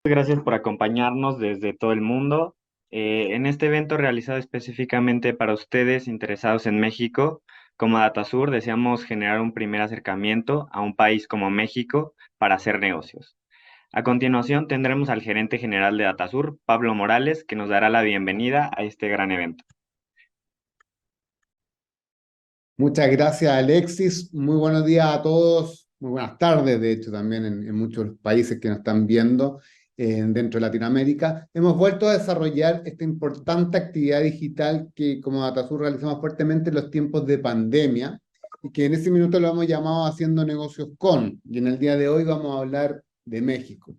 Gracias por acompañarnos desde todo el mundo. En este evento realizado específicamente para ustedes interesados en México, como Datasur, deseamos generar un primer acercamiento a un país como México para hacer negocios. A continuación tendremos al gerente general de Datasur, Pablo Morales, que nos dará la bienvenida a este gran evento. Muchas gracias, Alexis. Muy buenos días a todos. Muy buenas tardes, de hecho, también en muchos países que nos están viendo dentro de Latinoamérica. Hemos vuelto a desarrollar esta importante actividad digital que como Datasur realizamos fuertemente en los tiempos de pandemia y que en este minuto lo hemos llamado Haciendo Negocios con. Y en el día de hoy vamos a hablar de México.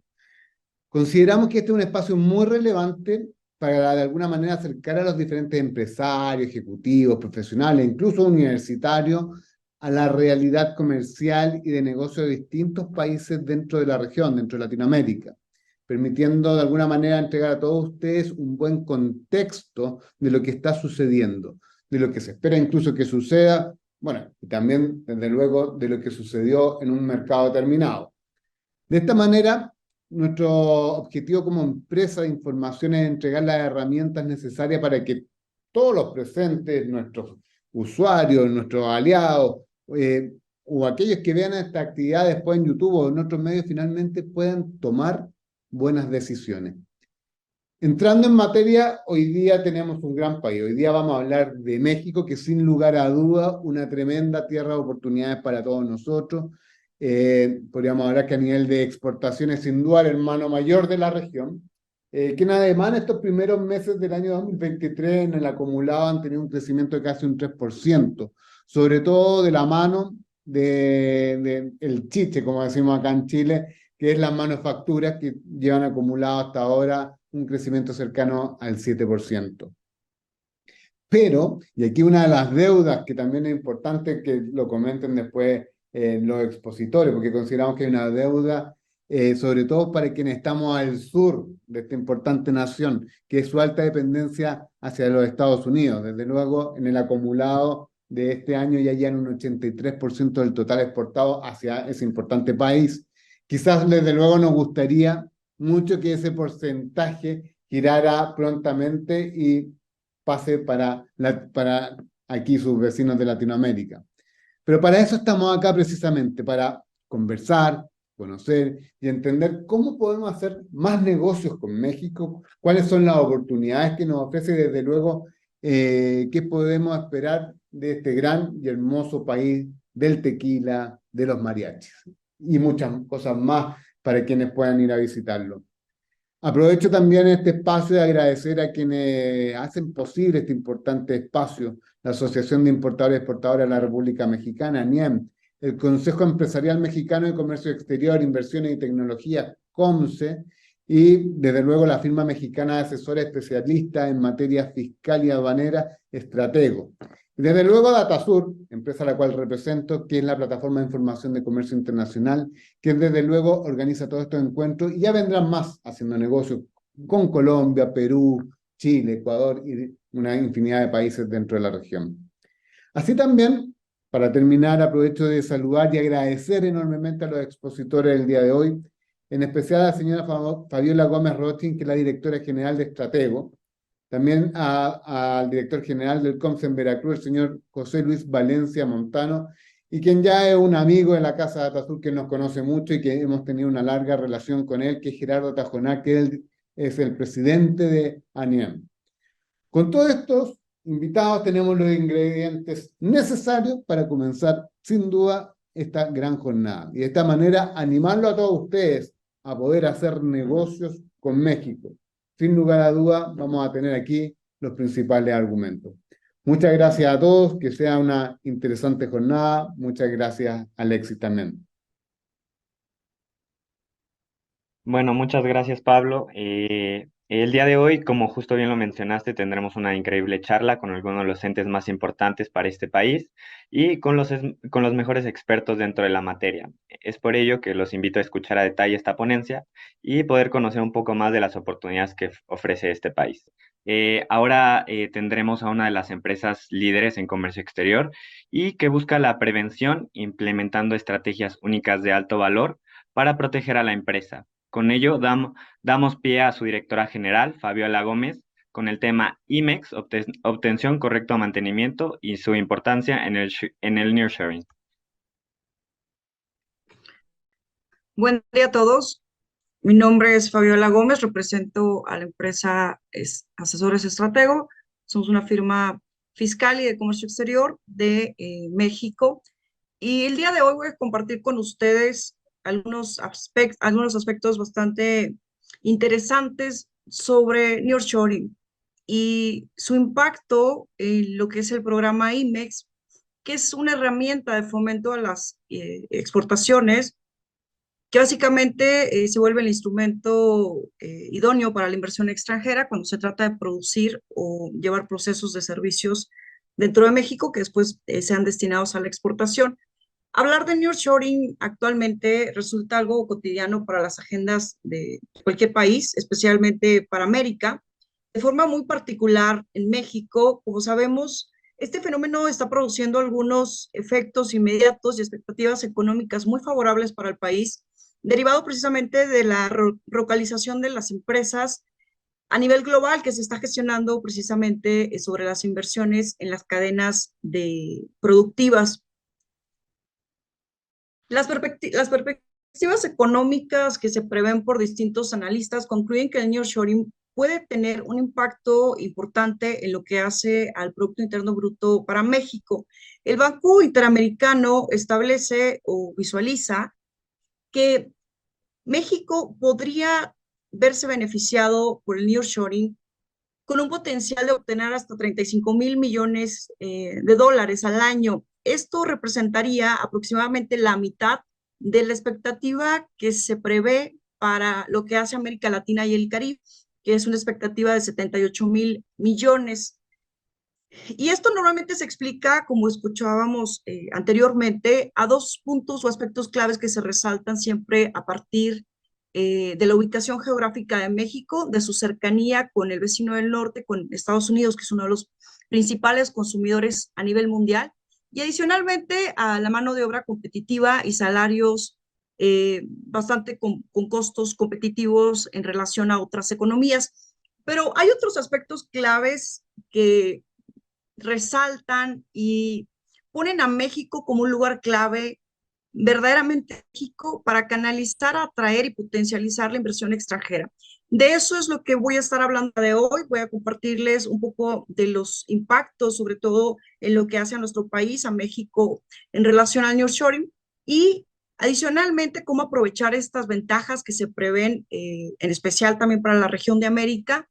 Consideramos que este es un espacio muy relevante para de alguna manera acercar a los diferentes empresarios, ejecutivos, profesionales, incluso universitarios, a la realidad comercial y de negocio de distintos países dentro de la región, dentro de Latinoamérica, permitiendo de alguna manera entregar a todos ustedes un buen contexto de lo que está sucediendo, de lo que se espera incluso que suceda, bueno, y también, desde luego, de lo que sucedió en un mercado determinado. De esta manera, nuestro objetivo como empresa de información es entregar las herramientas necesarias para que todos los presentes, nuestros usuarios, nuestros aliados, o aquellos que vean esta actividad después en YouTube o en otros medios, finalmente puedan tomar buenas decisiones. Entrando en materia, hoy día tenemos un gran país. Hoy día vamos a hablar de México, que sin lugar a duda, una tremenda tierra de oportunidades para todos nosotros. Podríamos hablar que a nivel de exportaciones, sin duda, el hermano mayor de la región, que además en estos primeros meses del año 2023, en el acumulado, han tenido un crecimiento de casi un 3%, sobre todo de la mano de el chiche, como decimos acá en Chile, que es las manufacturas que llevan acumulado hasta ahora un crecimiento cercano al 7%. Pero, y aquí una de las deudas que también es importante que lo comenten después los expositores, porque consideramos que hay una deuda, sobre todo para quienes estamos al sur de esta importante nación, que es su alta dependencia hacia los Estados Unidos. Desde luego, en el acumulado de este año ya llegan un 83% del total exportado hacia ese importante país. Quizás, desde luego, nos gustaría mucho que ese porcentaje girara prontamente y pase para aquí sus vecinos de Latinoamérica. Pero para eso estamos acá precisamente, para conversar, conocer y entender cómo podemos hacer más negocios con México, cuáles son las oportunidades que nos ofrece, desde luego, qué podemos esperar de este gran y hermoso país del tequila, de los mariachis y muchas cosas más para quienes puedan ir a visitarlo. Aprovecho también este espacio de agradecer a quienes hacen posible este importante espacio, la Asociación de Importadores y Exportadores de la República Mexicana, ANIEM, el Consejo Empresarial Mexicano de Comercio Exterior, Inversiones y Tecnología, COMCE, y desde luego la firma mexicana de asesores especialistas en materia fiscal y aduanera, Estratego. Y desde luego Datasur, empresa a la cual represento, que es la plataforma de información de comercio internacional, que desde luego organiza todos estos encuentros y ya vendrán más haciendo negocios con Colombia, Perú, Chile, Ecuador y una infinidad de países dentro de la región. Así también, para terminar, aprovecho de saludar y agradecer enormemente a los expositores del día de hoy, en especial a la señora Fabiola Gómez Rochin, que es la directora general de Estratego, también al director general del COMSE en Veracruz, el señor José Luis Valencia Montano, y quien ya es un amigo de la Casa de Atazur que nos conoce mucho y que hemos tenido una larga relación con él, que es Gerardo Tajoná, que él es el presidente de ANIEM. Con todos estos invitados tenemos los ingredientes necesarios para comenzar, sin duda, esta gran jornada. Y de esta manera, animarlo a todos ustedes a poder hacer negocios con México. Sin lugar a duda, vamos a tener aquí los principales argumentos. Muchas gracias a todos, que sea una interesante jornada. Muchas gracias, Alexis, también. Bueno, muchas gracias, Pablo. El día de hoy, como justo bien lo mencionaste, tendremos una increíble charla con algunos de los entes más importantes para este país y con los mejores expertos dentro de la materia. Es por ello que los invito a escuchar a detalle esta ponencia y poder conocer un poco más de las oportunidades que ofrece este país. Ahora tendremos a una de las empresas líderes en comercio exterior y que busca la prevención implementando estrategias únicas de alto valor para proteger a la empresa. Con ello, damos pie a su directora general, Fabiola Gómez, con el tema IMEX, obtención, correcto mantenimiento y su importancia en el nearshoring. Buen día a todos. Mi nombre es Fabiola Gómez, represento a la empresa Asesores Estratego. Somos una firma fiscal y de comercio exterior de México. Y el día de hoy voy a compartir con ustedes algunos aspectos bastante interesantes sobre nearshoring y su impacto en lo que es el programa IMEX, que es una herramienta de fomento a las exportaciones que básicamente se vuelve el instrumento idóneo para la inversión extranjera cuando se trata de producir o llevar procesos de servicios dentro de México que después sean destinados a la exportación. Hablar de nearshoring actualmente resulta algo cotidiano para las agendas de cualquier país, especialmente para América. De forma muy particular en México, como sabemos, este fenómeno está produciendo algunos efectos inmediatos y expectativas económicas muy favorables para el país, derivado precisamente de la localización de las empresas a nivel global que se está gestionando precisamente sobre las inversiones en las cadenas productivas. Las perspectivas económicas que se prevén por distintos analistas concluyen que el nearshoring puede tener un impacto importante en lo que hace al Producto Interno Bruto para México. El Banco Interamericano establece o visualiza que México podría verse beneficiado por el nearshoring con un potencial de obtener hasta 35,000 millones de dólares al año. Esto representaría aproximadamente la mitad de la expectativa que se prevé para lo que hace América Latina y el Caribe, que es una expectativa de 78,000 millones. Y esto normalmente se explica, como escuchábamos anteriormente, a dos puntos o aspectos claves que se resaltan siempre a partir de la ubicación geográfica de México, de su cercanía con el vecino del norte, con Estados Unidos, que es uno de los principales consumidores a nivel mundial, y adicionalmente a la mano de obra competitiva y salarios bastante con costos competitivos en relación a otras economías. Pero hay otros aspectos claves que resaltan y ponen a México como un lugar clave verdaderamente México para canalizar, atraer y potencializar la inversión extranjera. De eso es lo que voy a estar hablando de hoy. Voy a compartirles un poco de los impactos, sobre todo en lo que hace a nuestro país, a México, en relación al nearshoring y adicionalmente cómo aprovechar estas ventajas que se prevén, en especial también para la región de América,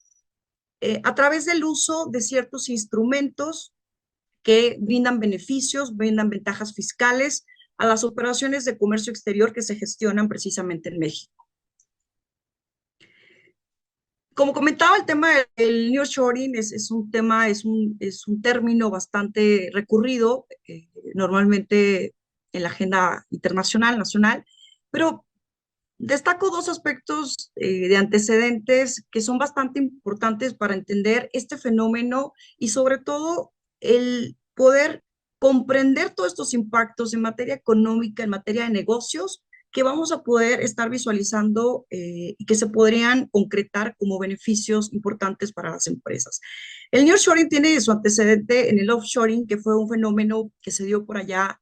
a través del uso de ciertos instrumentos que brindan beneficios, brindan ventajas fiscales a las operaciones de comercio exterior que se gestionan precisamente en México. Como comentaba, el tema del nearshoring es un tema, es un término bastante recurrido, normalmente en la agenda internacional, nacional, pero destaco dos aspectos de antecedentes que son bastante importantes para entender este fenómeno y sobre todo el poder comprender todos estos impactos en materia económica, en materia de negocios, que vamos a poder estar visualizando y que se podrían concretar como beneficios importantes para las empresas. El nearshoring tiene su antecedente en el offshoring, que fue un fenómeno que se dio por allá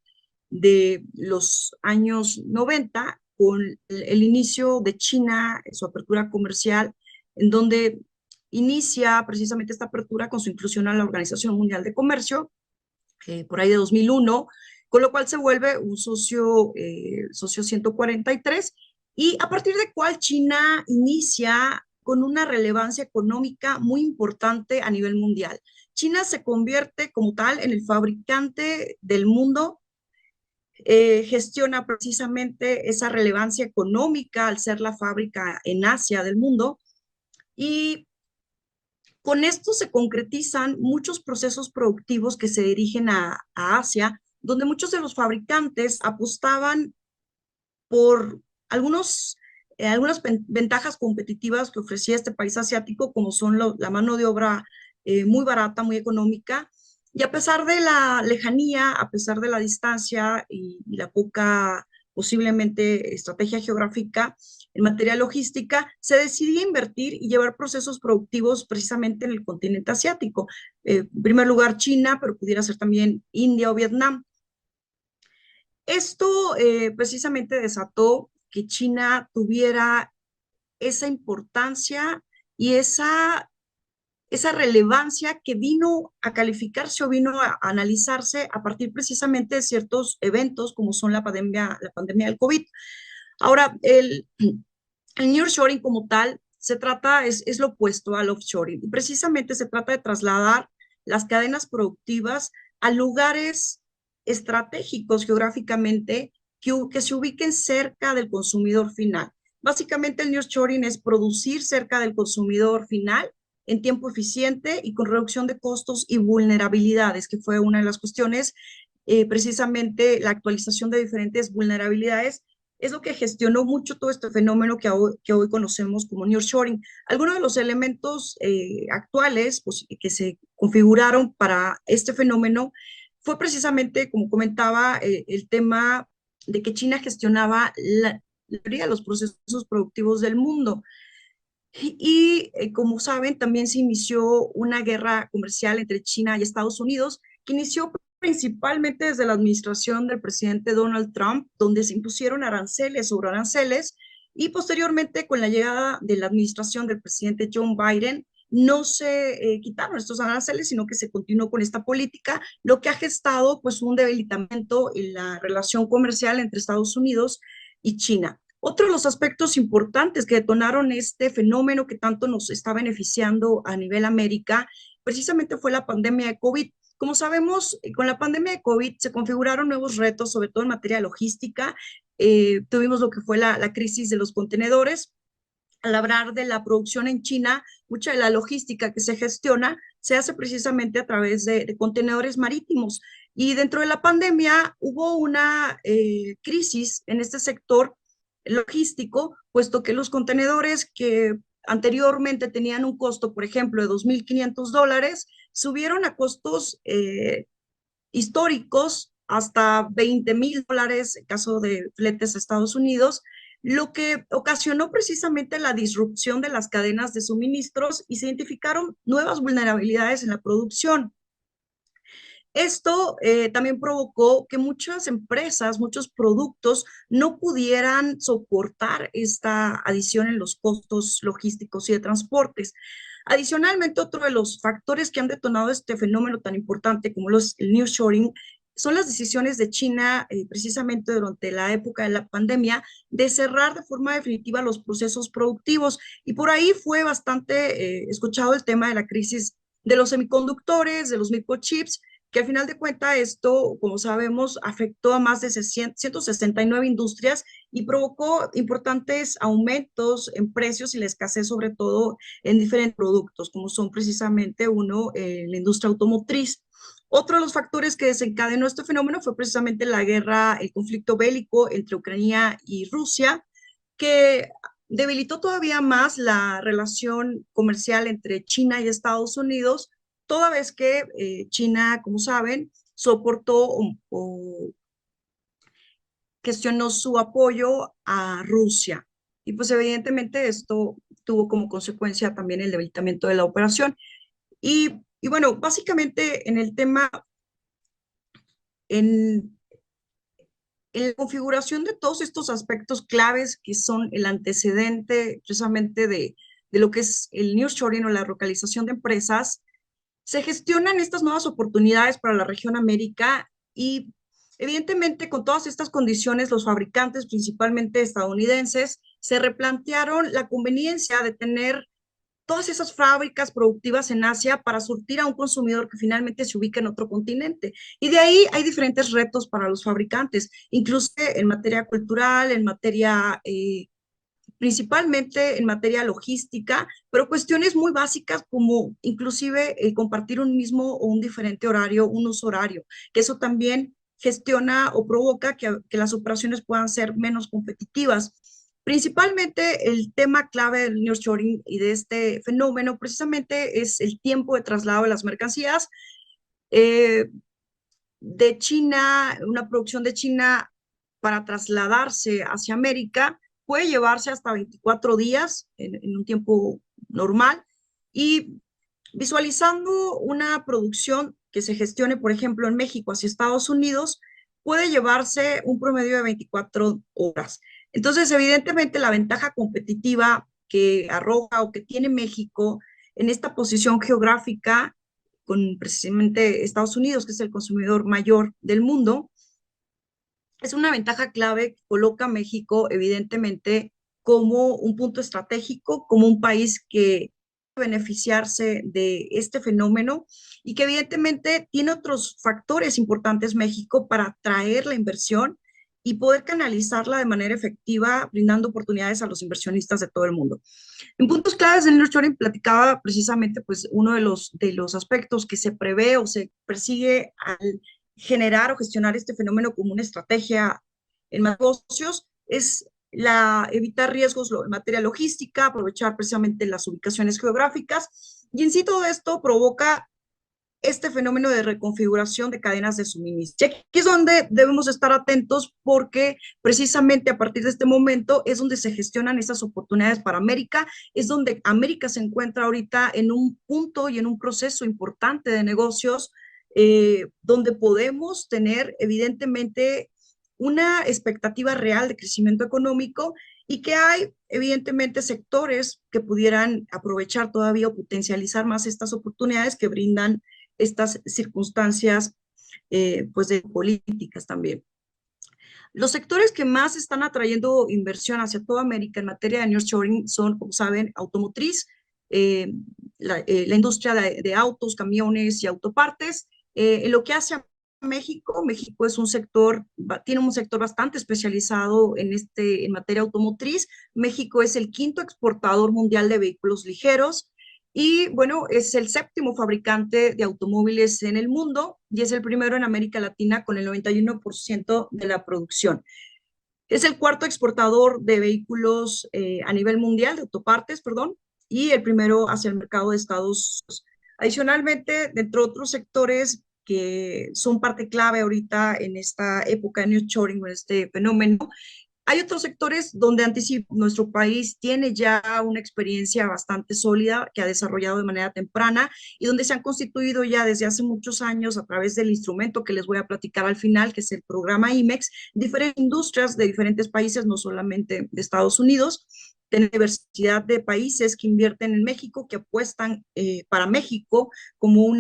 de los años 90, con el inicio de China, su apertura comercial, en donde inicia precisamente esta apertura con su inclusión a la Organización Mundial de Comercio, por ahí de 2001, con lo cual se vuelve un socio 143, y a partir de cual China inicia con una relevancia económica muy importante a nivel mundial. China se convierte como tal en el fabricante del mundo, gestiona precisamente esa relevancia económica al ser la fábrica en Asia del mundo, y con esto se concretizan muchos procesos productivos que se dirigen a Asia, donde muchos de los fabricantes apostaban por algunas ventajas competitivas que ofrecía este país asiático, como son la mano de obra muy barata, muy económica, y a pesar de la lejanía, a pesar de la distancia y la poca posiblemente estrategia geográfica en materia logística, se decidía invertir y llevar procesos productivos precisamente en el continente asiático. En primer lugar China, pero pudiera ser también India o Vietnam. Esto precisamente desató que China tuviera esa importancia y esa relevancia que vino a calificarse o vino a analizarse a partir precisamente de ciertos eventos como son la pandemia del COVID. Ahora, el nearshoring como tal es lo opuesto al offshoring. Y precisamente se trata de trasladar las cadenas productivas a lugares estratégicos geográficamente que se ubiquen cerca del consumidor final. Básicamente el nearshoring es producir cerca del consumidor final en tiempo eficiente y con reducción de costos y vulnerabilidades, que fue una de las cuestiones, precisamente la actualización de diferentes vulnerabilidades es lo que gestionó mucho todo este fenómeno que hoy conocemos como nearshoring. Algunos de los elementos actuales pues, que se configuraron para este fenómeno fue precisamente, como comentaba, el tema de que China gestionaba la mayoría de los procesos productivos del mundo. Como saben, también se inició una guerra comercial entre China y Estados Unidos, que inició principalmente desde la administración del presidente Donald Trump, donde se impusieron aranceles sobre aranceles, y posteriormente con la llegada de la administración del presidente Joe Biden, no se quitaron estos aranceles, sino que se continuó con esta política, lo que ha gestado pues un debilitamiento en la relación comercial entre Estados Unidos y China. Otro de los aspectos importantes que detonaron este fenómeno que tanto nos está beneficiando a nivel América, precisamente fue la pandemia de COVID. Como sabemos, con la pandemia de COVID se configuraron nuevos retos, sobre todo en materia logística. Tuvimos lo que fue la crisis de los contenedores. Al hablar de la producción en China, mucha de la logística que se gestiona se hace precisamente a través de contenedores marítimos. Y dentro de la pandemia hubo una crisis en este sector logístico, puesto que los contenedores que anteriormente tenían un costo, por ejemplo, de $2,500, subieron a costos históricos hasta $20,000 en caso de fletes a Estados Unidos, lo que ocasionó precisamente la disrupción de las cadenas de suministros y se identificaron nuevas vulnerabilidades en la producción. Esto también provocó que muchas empresas, muchos productos no pudieran soportar esta adición en los costos logísticos y de transportes. Adicionalmente, otro de los factores que han detonado este fenómeno tan importante como el nearshoring son las decisiones de China, precisamente durante la época de la pandemia, de cerrar de forma definitiva los procesos productivos. Y por ahí fue bastante escuchado el tema de la crisis de los semiconductores, de los microchips, que al final de cuentas esto, como sabemos, afectó a más de 169 industrias y provocó importantes aumentos en precios y la escasez, sobre todo en diferentes productos, como son precisamente la industria automotriz. Otro de los factores que desencadenó este fenómeno fue precisamente la guerra, el conflicto bélico entre Ucrania y Rusia, que debilitó todavía más la relación comercial entre China y Estados Unidos, toda vez que China, como saben, soportó o gestionó su apoyo a Rusia. Y pues evidentemente esto tuvo como consecuencia también el debilitamiento de la operación. Y bueno, básicamente en el tema, en la configuración de todos estos aspectos claves que son el antecedente precisamente de lo que es el nearshoring o la localización de empresas, se gestionan estas nuevas oportunidades para la región América y evidentemente con todas estas condiciones los fabricantes, principalmente estadounidenses, se replantearon la conveniencia de tener todas esas fábricas productivas en Asia para surtir a un consumidor que finalmente se ubica en otro continente. Y de ahí hay diferentes retos para los fabricantes, incluso en materia cultural, en materia principalmente en materia logística, pero cuestiones muy básicas como inclusive compartir un mismo o un diferente horario, un uso horario, que eso también gestiona o provoca que las operaciones puedan ser menos competitivas. Principalmente el tema clave del nearshoring y de este fenómeno precisamente es el tiempo de traslado de las mercancías de China, una producción de China para trasladarse hacia América puede llevarse hasta 24 días en un tiempo normal y visualizando una producción que se gestione, por ejemplo, en México hacia Estados Unidos, puede llevarse un promedio de 24 horas. Entonces, evidentemente, la ventaja competitiva que arroja o que tiene México en esta posición geográfica con precisamente Estados Unidos, que es el consumidor mayor del mundo, es una ventaja clave que coloca a México, evidentemente, como un punto estratégico, como un país que beneficiarse de este fenómeno y que evidentemente tiene otros factores importantes México para atraer la inversión y poder canalizarla de manera efectiva, brindando oportunidades a los inversionistas de todo el mundo. En puntos claves del nearshoring platicaba precisamente pues uno de los aspectos que se prevé o se persigue al generar o gestionar este fenómeno como una estrategia en negocios es evitar riesgos en materia logística, aprovechar precisamente las ubicaciones geográficas y en sí todo esto provoca este fenómeno de reconfiguración de cadenas de suministro. Y aquí es donde debemos estar atentos porque precisamente a partir de este momento es donde se gestionan esas oportunidades para América, es donde América se encuentra ahorita en un punto y en un proceso importante de negocios donde podemos tener evidentemente una expectativa real de crecimiento económico y que hay evidentemente sectores que pudieran aprovechar todavía o potencializar más estas oportunidades que brindan estas circunstancias pues de políticas también. Los sectores que más están atrayendo inversión hacia toda América en materia de nearshoring son, como saben, automotriz, la industria de autos, camiones y autopartes. En lo que hace a México, México es un sector, tiene un sector bastante especializado en materia automotriz. México es el quinto exportador mundial de vehículos ligeros y bueno, es el séptimo fabricante de automóviles en el mundo y es el primero en América Latina con el 91% de la producción. Es el cuarto exportador de vehículos a nivel mundial, de autopartes, perdón, y el primero hacia el mercado de Estados Unidos. Adicionalmente, dentro de otros sectores que son parte clave ahorita en esta época de nearshoring, en este fenómeno, hay otros sectores donde nuestro país tiene ya una experiencia bastante sólida que ha desarrollado de manera temprana y donde se han constituido ya desde hace muchos años a través del instrumento que les voy a platicar al final, que es el programa IMEX, diferentes industrias de diferentes países, no solamente de Estados Unidos, de diversidad de países que invierten en México, que apuestan para México como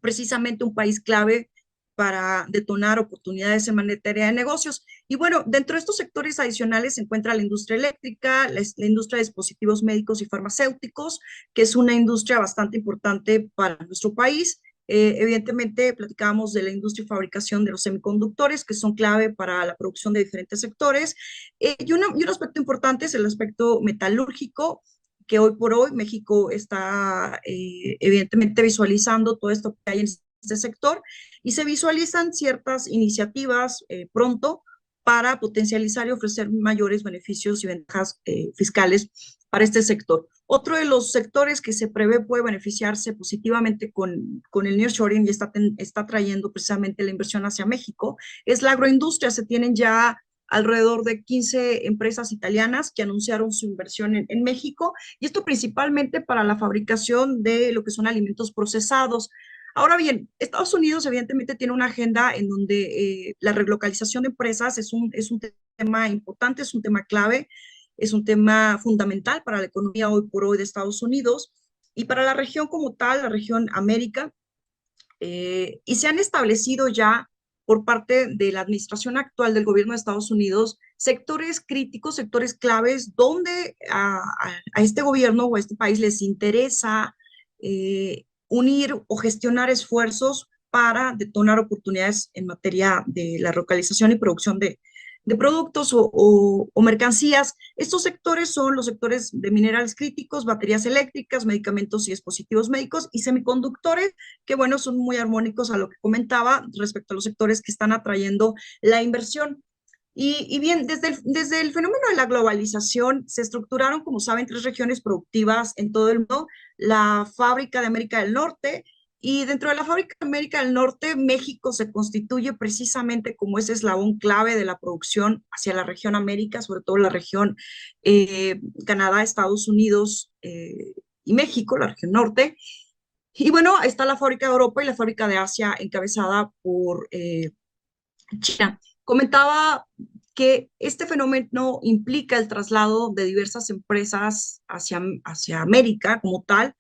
precisamente un país clave para detonar oportunidades en materia de negocios. Y bueno, dentro de estos sectores adicionales se encuentra la industria eléctrica, la industria de dispositivos médicos y farmacéuticos, que es una industria bastante importante para nuestro país. Evidentemente, platicábamos de la industria y fabricación de los semiconductores, que son clave para la producción de diferentes sectores. Y un aspecto importante es el aspecto metalúrgico, que hoy por hoy México está evidentemente visualizando todo esto que hay en este sector y se visualizan ciertas iniciativas pronto para potencializar y ofrecer mayores beneficios y ventajas fiscales para este sector. Otro de los sectores que se prevé puede beneficiarse positivamente con el nearshoring y está trayendo precisamente la inversión hacia México es la agroindustria. Se tienen ya alrededor de 15 empresas italianas que anunciaron su inversión en México y esto principalmente para la fabricación de lo que son alimentos procesados. Ahora bien, Estados Unidos evidentemente tiene una agenda en donde la relocalización de empresas es un tema importante, es un tema clave, es un tema fundamental para la economía hoy por hoy de Estados Unidos y para la región como tal, la región América, y se han establecido ya por parte de la administración actual del gobierno de Estados Unidos sectores críticos, sectores claves, donde a este gobierno o a este país les interesa unir o gestionar esfuerzos para detonar oportunidades en materia de la localización y producción de productos o mercancías. Estos sectores son los sectores de minerales críticos, baterías eléctricas, medicamentos y dispositivos médicos y semiconductores, que bueno, son muy armónicos a lo que comentaba respecto a los sectores que están atrayendo la inversión. Y bien, desde el fenómeno de la globalización se estructuraron, como saben, 3 regiones productivas en todo el mundo, la fábrica de América del Norte Y dentro de la fábrica de América del Norte, México se constituye precisamente como ese eslabón clave de la producción hacia la región América, sobre todo la región Canadá, Estados Unidos y México, la región norte. Y bueno, está la fábrica de Europa y la fábrica de Asia encabezada por China. Comentaba que este fenómeno implica el traslado de diversas empresas hacia América como tal,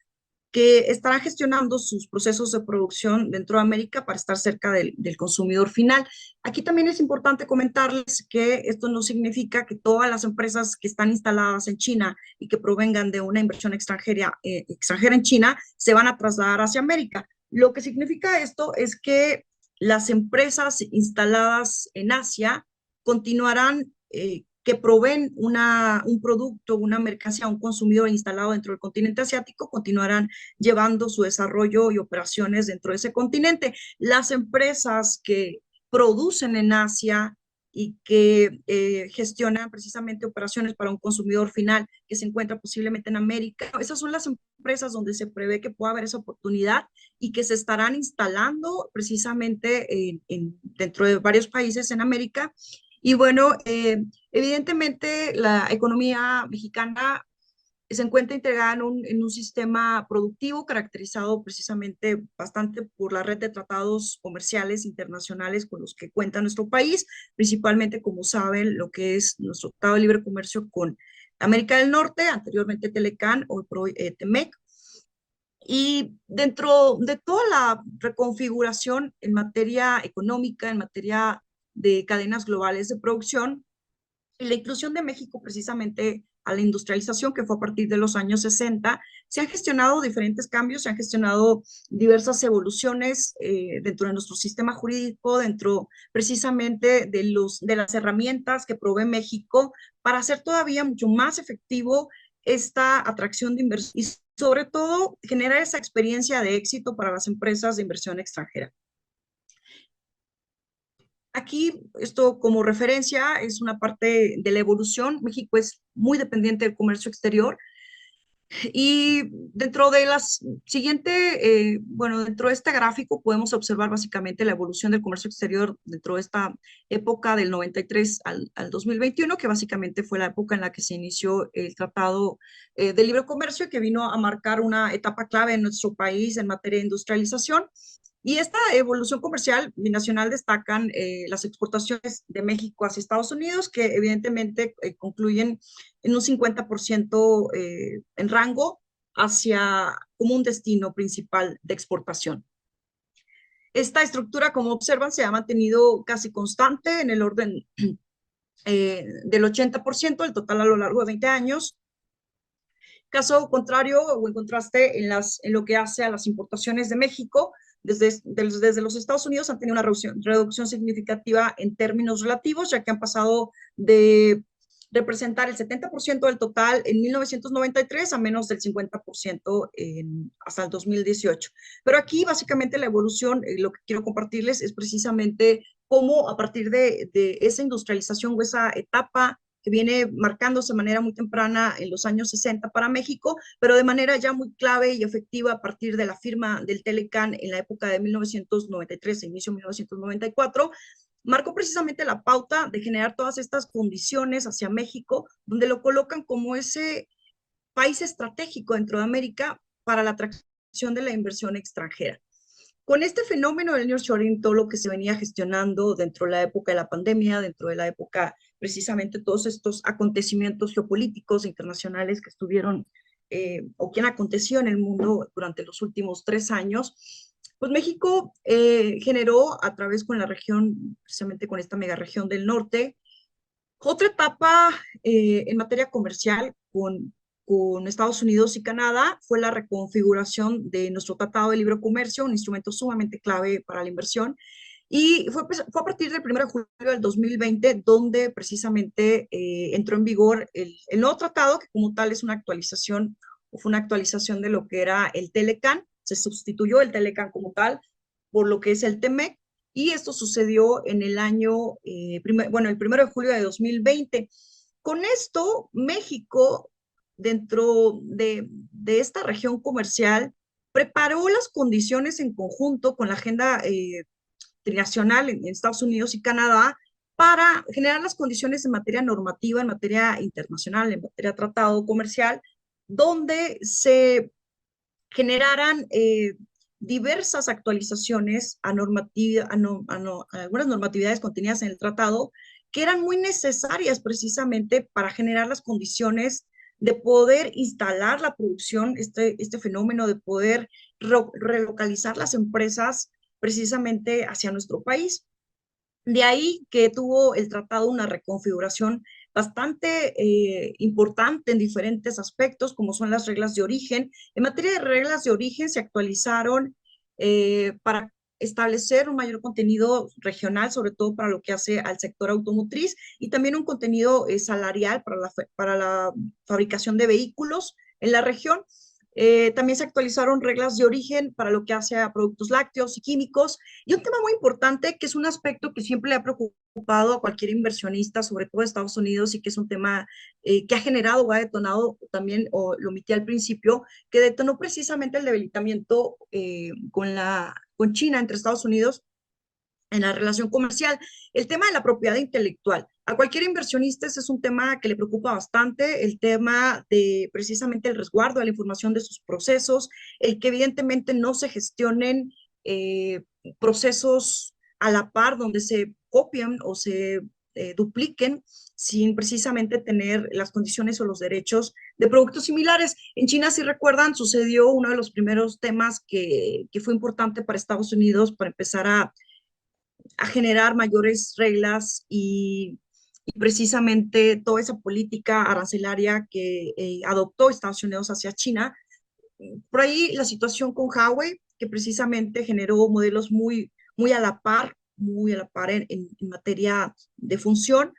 que estarán gestionando sus procesos de producción dentro de América para estar cerca del consumidor final. Aquí también es importante comentarles que esto no significa que todas las empresas que están instaladas en China y que provengan de una inversión extranjera en China se van a trasladar hacia América. Lo que significa esto es que las empresas instaladas en Asia continuarán que proveen un producto, una mercancía a un consumidor instalado dentro del continente asiático, continuarán llevando su desarrollo y operaciones dentro de ese continente. Las empresas que producen en Asia y que gestionan precisamente operaciones para un consumidor final que se encuentra posiblemente en América, esas son las empresas donde se prevé que pueda haber esa oportunidad y que se estarán instalando precisamente dentro de varios países en América. Y bueno, evidentemente la economía mexicana se encuentra integrada en un sistema productivo caracterizado precisamente bastante por la red de tratados comerciales internacionales con los que cuenta nuestro país, principalmente, como saben, lo que es nuestro Tratado de Libre Comercio con América del Norte, anteriormente Telecan, hoy por hoy Temec. Y dentro de toda la reconfiguración en materia económica, en materia de cadenas globales de producción, y la inclusión de México precisamente a la industrialización, que fue a partir de los años 60, se han gestionado diferentes cambios, se han gestionado diversas evoluciones dentro de nuestro sistema jurídico, dentro precisamente de las herramientas que provee México para hacer todavía mucho más efectivo esta atracción de inversión y sobre todo generar esa experiencia de éxito para las empresas de inversión extranjera. Aquí, esto como referencia, es una parte de la evolución. México es muy dependiente del comercio exterior y dentro de dentro de este gráfico podemos observar básicamente la evolución del comercio exterior dentro de esta época del 93 al 2021, que básicamente fue la época en la que se inició el Tratado de Libre Comercio, que vino a marcar una etapa clave en nuestro país en materia de industrialización. Y esta evolución comercial binacional destacan las exportaciones de México hacia Estados Unidos, que evidentemente concluyen en un 50% en rango hacia como un destino principal de exportación. Esta estructura, como observan, se ha mantenido casi constante en el orden del 80% del total a lo largo de 20 años. Caso contrario o en contraste en lo que hace a las importaciones de México, desde los Estados Unidos han tenido una reducción significativa en términos relativos, ya que han pasado de representar el 70% del total en 1993 a menos del 50% hasta el 2018. Pero aquí básicamente la evolución, lo que quiero compartirles es precisamente cómo a partir de esa industrialización o esa etapa que viene marcándose de manera muy temprana en los años 60 para México, pero de manera ya muy clave y efectiva a partir de la firma del Telecan en la época de 1993, inicio de 1994, marcó precisamente la pauta de generar todas estas condiciones hacia México, donde lo colocan como ese país estratégico dentro de América para la atracción de la inversión extranjera. Con este fenómeno del nearshoring, todo lo que se venía gestionando dentro de la época de la pandemia, dentro de la época precisamente todos estos acontecimientos geopolíticos internacionales que estuvieron o que han acontecido en el mundo durante los últimos 3 años, pues México generó a través con la región, precisamente con esta megaregión del norte, otra etapa en materia comercial con Estados Unidos y Canadá fue la reconfiguración de nuestro Tratado de Libre Comercio, un instrumento sumamente clave para la inversión. Y fue a partir del 1 de julio del 2020 donde precisamente entró en vigor el nuevo tratado, que como tal es una actualización, o fue una actualización de lo que era el Telecan. Se sustituyó el Telecan como tal por lo que es el TEMEC, y esto sucedió en el año, el 1 de julio de 2020. Con esto, México, dentro de esta región comercial, preparó las condiciones en conjunto con la agenda trinacional en Estados Unidos y Canadá para generar las condiciones en materia normativa, en materia internacional, en materia tratado comercial, donde se generaran diversas actualizaciones a, normativa, a algunas normatividades contenidas en el tratado que eran muy necesarias precisamente para generar las condiciones de poder instalar la producción, este fenómeno de poder relocalizar las empresas precisamente hacia nuestro país. De ahí que tuvo el tratado una reconfiguración bastante importante en diferentes aspectos, como son las reglas de origen. En materia de reglas de origen se actualizaron para establecer un mayor contenido regional, sobre todo para lo que hace al sector automotriz, y también un contenido salarial para la fabricación de vehículos en la región. También se actualizaron reglas de origen para lo que hace a productos lácteos y químicos. Y un tema muy importante, que es un aspecto que siempre le ha preocupado a cualquier inversionista, sobre todo de Estados Unidos, y que es un tema que ha generado o ha detonado también, o lo omití al principio, que detonó precisamente el debilitamiento con China, entre Estados Unidos, en la relación comercial. El tema de la propiedad intelectual. A cualquier inversionista ese es un tema que le preocupa bastante, el tema de precisamente el resguardo de la información de sus procesos, el que evidentemente no se gestionen procesos a la par donde se copian o se dupliquen sin precisamente tener las condiciones o los derechos de productos similares. En China, si recuerdan, sucedió uno de los primeros temas que fue importante para Estados Unidos para empezar a generar mayores reglas y precisamente toda esa política arancelaria que adoptó Estados Unidos hacia China. Por ahí la situación con Huawei, que precisamente generó modelos muy a la par, muy a la par en materia de función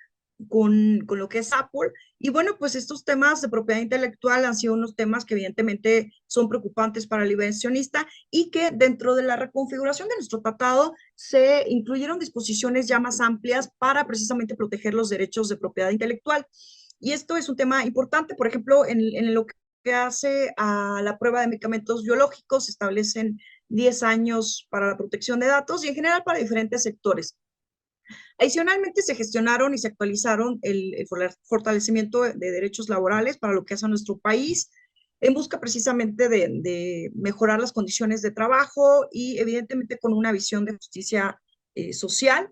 con lo que es Apple. Y bueno, pues estos temas de propiedad intelectual han sido unos temas que evidentemente son preocupantes para el inversionista y que dentro de la reconfiguración de nuestro tratado se incluyeron disposiciones ya más amplias para precisamente proteger los derechos de propiedad intelectual. Y esto es un tema importante, por ejemplo, en lo que hace a la prueba de medicamentos biológicos, se establecen 10 años para la protección de datos y en general para diferentes sectores. Adicionalmente, se gestionaron y se actualizaron el fortalecimiento de derechos laborales para lo que hace a nuestro país, en busca precisamente de mejorar las condiciones de trabajo y evidentemente con una visión de justicia social.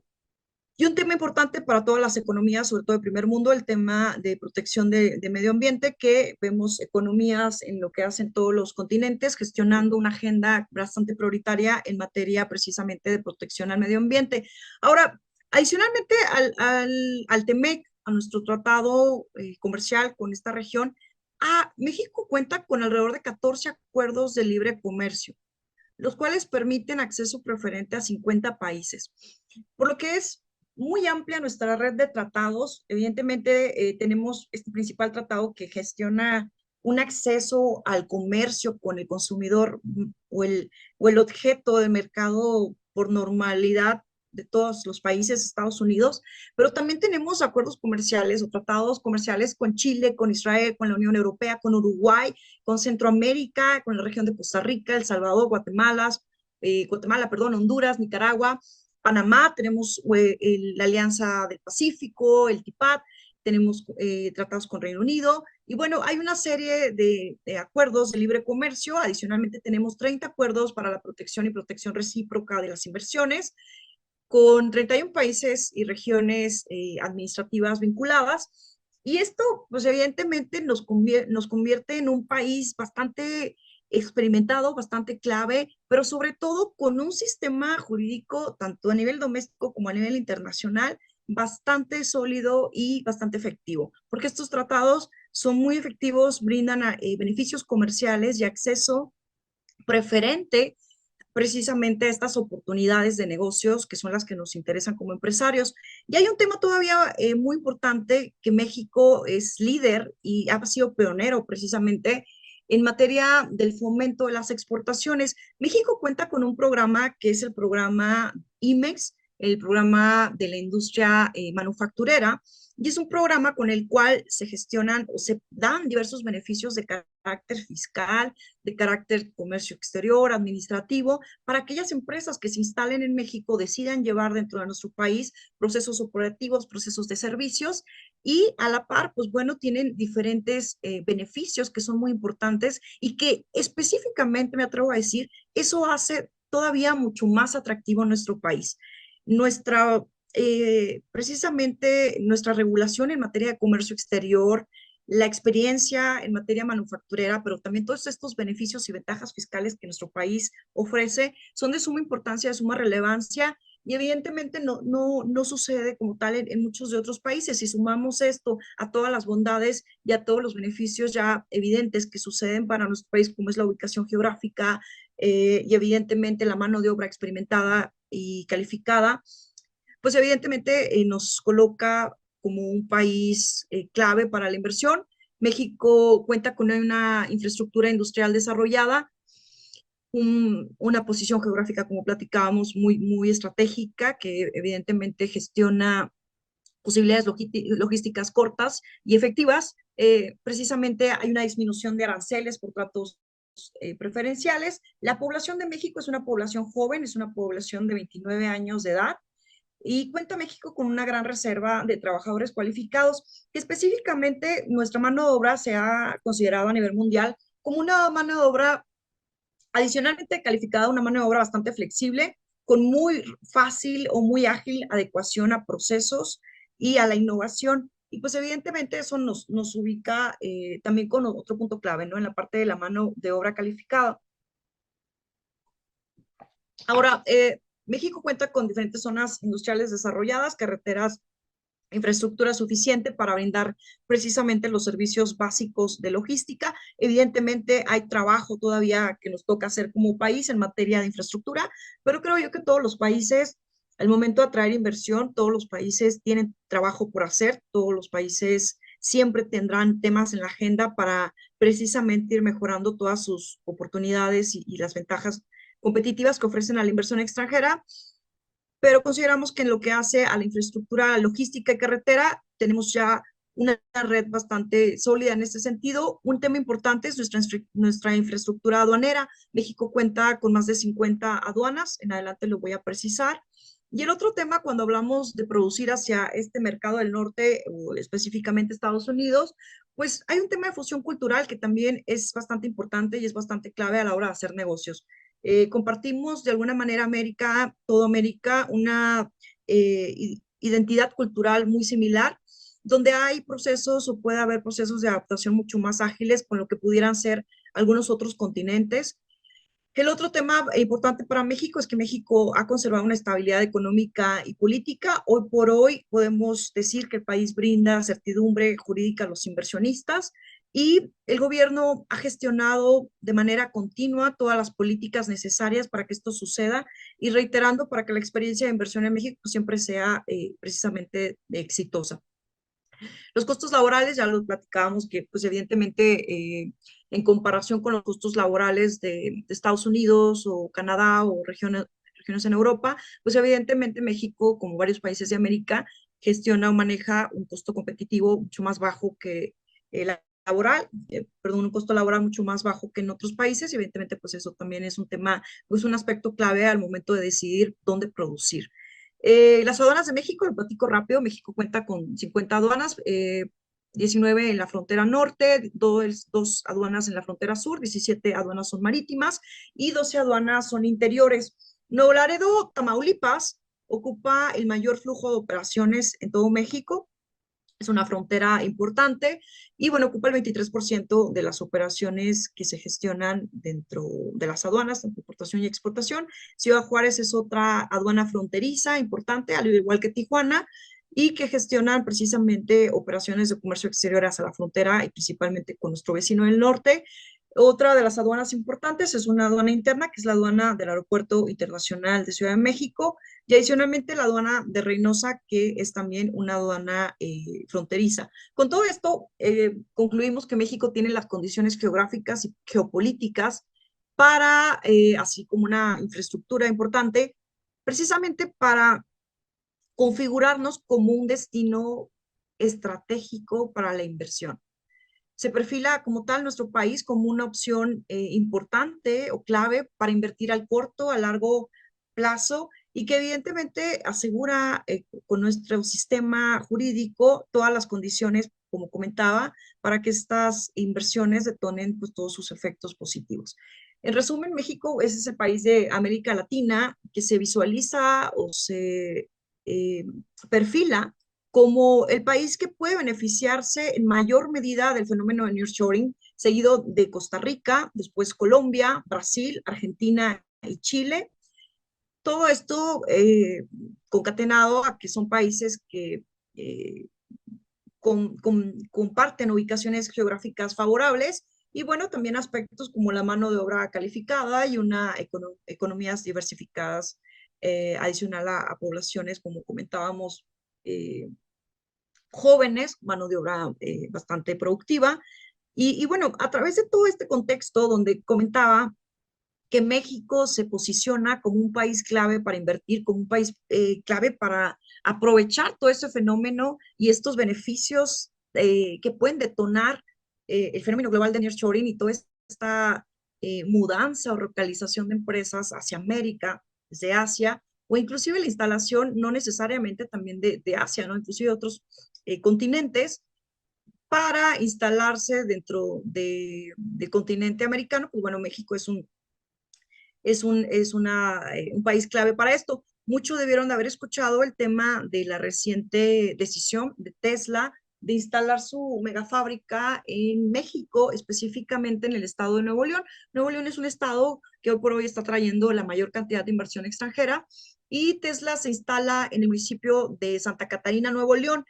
Y un tema importante para todas las economías, sobre todo de primer mundo, el tema de protección de medio ambiente, que vemos economías en lo que hacen todos los continentes, gestionando una agenda bastante prioritaria en materia precisamente de protección al medio ambiente. Ahora, adicionalmente al TEMEC, a nuestro tratado comercial con esta región, México cuenta con alrededor de 14 acuerdos de libre comercio, los cuales permiten acceso preferente a 50 países, por lo que es muy amplia nuestra red de tratados. Evidentemente, tenemos este principal tratado que gestiona un acceso al comercio con el consumidor o el objeto de mercado por normalidad de todos los países, Estados Unidos, pero también tenemos acuerdos comerciales o tratados comerciales con Chile, con Israel, con la Unión Europea, con Uruguay, con Centroamérica, con la región de Costa Rica, El Salvador, Honduras, Nicaragua, Panamá, tenemos la Alianza del Pacífico, el TIPAD, tenemos tratados con Reino Unido, y bueno, hay una serie de acuerdos de libre comercio. Adicionalmente tenemos 30 acuerdos para la protección y protección recíproca de las inversiones, con 31 países y regiones administrativas vinculadas. Y esto, pues evidentemente nos convierte en un país bastante experimentado, bastante clave, pero sobre todo con un sistema jurídico, tanto a nivel doméstico como a nivel internacional, bastante sólido y bastante efectivo, porque estos tratados son muy efectivos, brindan beneficios comerciales y acceso preferente precisamente estas oportunidades de negocios que son las que nos interesan como empresarios. Y hay un tema todavía muy importante, que México es líder y ha sido pionero precisamente en materia del fomento de las exportaciones. México cuenta con un programa que es el programa IMEX, el programa de la industria manufacturera, y es un programa con el cual se gestionan o se dan diversos beneficios de carácter fiscal, de carácter comercio exterior, administrativo, para aquellas empresas que se instalen en México, decidan llevar dentro de nuestro país procesos operativos, procesos de servicios, y a la par, pues bueno, tienen diferentes beneficios que son muy importantes y que específicamente, me atrevo a decir, eso hace todavía mucho más atractivo nuestro país. Nuestra precisamente nuestra regulación en materia de comercio exterior, la experiencia en materia manufacturera, pero también todos estos beneficios y ventajas fiscales que nuestro país ofrece son de suma importancia, de suma relevancia, y evidentemente no sucede como tal en muchos de otros países. Si sumamos esto a todas las bondades y a todos los beneficios ya evidentes que suceden para nuestro país, como es la ubicación geográfica y evidentemente la mano de obra experimentada y calificada, pues evidentemente nos coloca como un país clave para la inversión. México cuenta con una infraestructura industrial desarrollada, una posición geográfica, como platicábamos, muy estratégica, que evidentemente gestiona posibilidades logísticas cortas y efectivas. Precisamente hay una disminución de aranceles por tratos preferenciales. La población de México es una población joven, es una población de 29 años de edad, y cuenta México con una gran reserva de trabajadores cualificados, que específicamente nuestra mano de obra se ha considerado a nivel mundial como una mano de obra adicionalmente calificada, una mano de obra bastante flexible, con muy fácil o muy ágil adecuación a procesos y a la innovación. Y pues evidentemente eso nos ubica también con otro punto clave, ¿no? En la parte de la mano de obra calificada. Ahora, México cuenta con diferentes zonas industriales desarrolladas, carreteras, infraestructura suficiente para brindar precisamente los servicios básicos de logística. Evidentemente hay trabajo todavía que nos toca hacer como país en materia de infraestructura, pero creo yo que todos los países, al momento de atraer inversión, todos los países tienen trabajo por hacer, todos los países siempre tendrán temas en la agenda para precisamente ir mejorando todas sus oportunidades y las ventajas competitivas que ofrecen a la inversión extranjera, pero consideramos que en lo que hace a la infraestructura logística y carretera, tenemos ya una red bastante sólida en este sentido. Un tema importante es nuestra infraestructura aduanera. México cuenta con más de 50 aduanas, en adelante lo voy a precisar. Y el otro tema, cuando hablamos de producir hacia este mercado del norte, o específicamente Estados Unidos, pues hay un tema de fusión cultural que también es bastante importante y es bastante clave a la hora de hacer negocios. Compartimos de alguna manera toda América, una identidad cultural muy similar, donde hay procesos o puede haber procesos de adaptación mucho más ágiles con lo que pudieran ser algunos otros continentes. El otro tema importante para México es que México ha conservado una estabilidad económica y política. Hoy por hoy podemos decir que el país brinda certidumbre jurídica a los inversionistas, y el gobierno ha gestionado de manera continua todas las políticas necesarias para que esto suceda, y reiterando, para que la experiencia de inversión en México siempre sea precisamente exitosa. Los costos laborales, ya los platicábamos, que pues evidentemente en comparación con los costos laborales de Estados Unidos o Canadá o regiones en Europa, pues evidentemente México, como varios países de América, gestiona o maneja un costo competitivo mucho más bajo que el un costo laboral mucho más bajo que en otros países, y evidentemente pues eso también es un tema, pues un aspecto clave al momento de decidir dónde producir. Las aduanas de México, lo platico rápido. México cuenta con 50 aduanas, 19 en la frontera norte, dos aduanas en la frontera sur, 17 aduanas son marítimas y 12 aduanas son interiores. Nuevo Laredo, Tamaulipas, ocupa el mayor flujo de operaciones en todo México. Es una frontera importante y, bueno, ocupa el 23% de las operaciones que se gestionan dentro de las aduanas, de importación y exportación. Ciudad Juárez es otra aduana fronteriza importante, al igual que Tijuana, y que gestionan precisamente operaciones de comercio exterior hacia la frontera y principalmente con nuestro vecino del norte. Otra de las aduanas importantes es una aduana interna, que es la aduana del Aeropuerto Internacional de Ciudad de México, y adicionalmente la aduana de Reynosa, que es también una aduana fronteriza. Con todo esto, concluimos que México tiene las condiciones geográficas y geopolíticas para, así como una infraestructura importante, precisamente para configurarnos como un destino estratégico para la inversión. Se perfila como tal nuestro país como una opción importante o clave para invertir al corto, a largo plazo y que evidentemente asegura con nuestro sistema jurídico todas las condiciones, como comentaba, para que estas inversiones detonen pues, todos sus efectos positivos. En resumen, México es ese país de América Latina que se visualiza o se eh, perfila como el país que puede beneficiarse en mayor medida del fenómeno de nearshoring, seguido de Costa Rica, después Colombia, Brasil, Argentina y Chile. Todo esto concatenado a que son países que comparten ubicaciones geográficas favorables y bueno, también aspectos como la mano de obra calificada y una economías diversificadas adicional a poblaciones, como comentábamos, jóvenes, mano de obra bastante productiva. Y bueno, a través de todo este contexto donde comentaba que México se posiciona como un país clave para invertir, como un país clave para aprovechar todo ese fenómeno y estos beneficios que pueden detonar el fenómeno global de nearshoring y toda esta mudanza o localización de empresas hacia América, desde Asia, o inclusive la instalación, no necesariamente también de Asia, ¿no? Inclusive de otros continentes, para instalarse dentro del continente americano. Pues bueno, México es un país clave para esto. Muchos debieron de haber escuchado el tema de la reciente decisión de Tesla de instalar su megafábrica en México, específicamente en el estado de Nuevo León. Nuevo León es un estado que hoy por hoy está trayendo la mayor cantidad de inversión extranjera y Tesla se instala en el municipio de Santa Catarina, Nuevo León.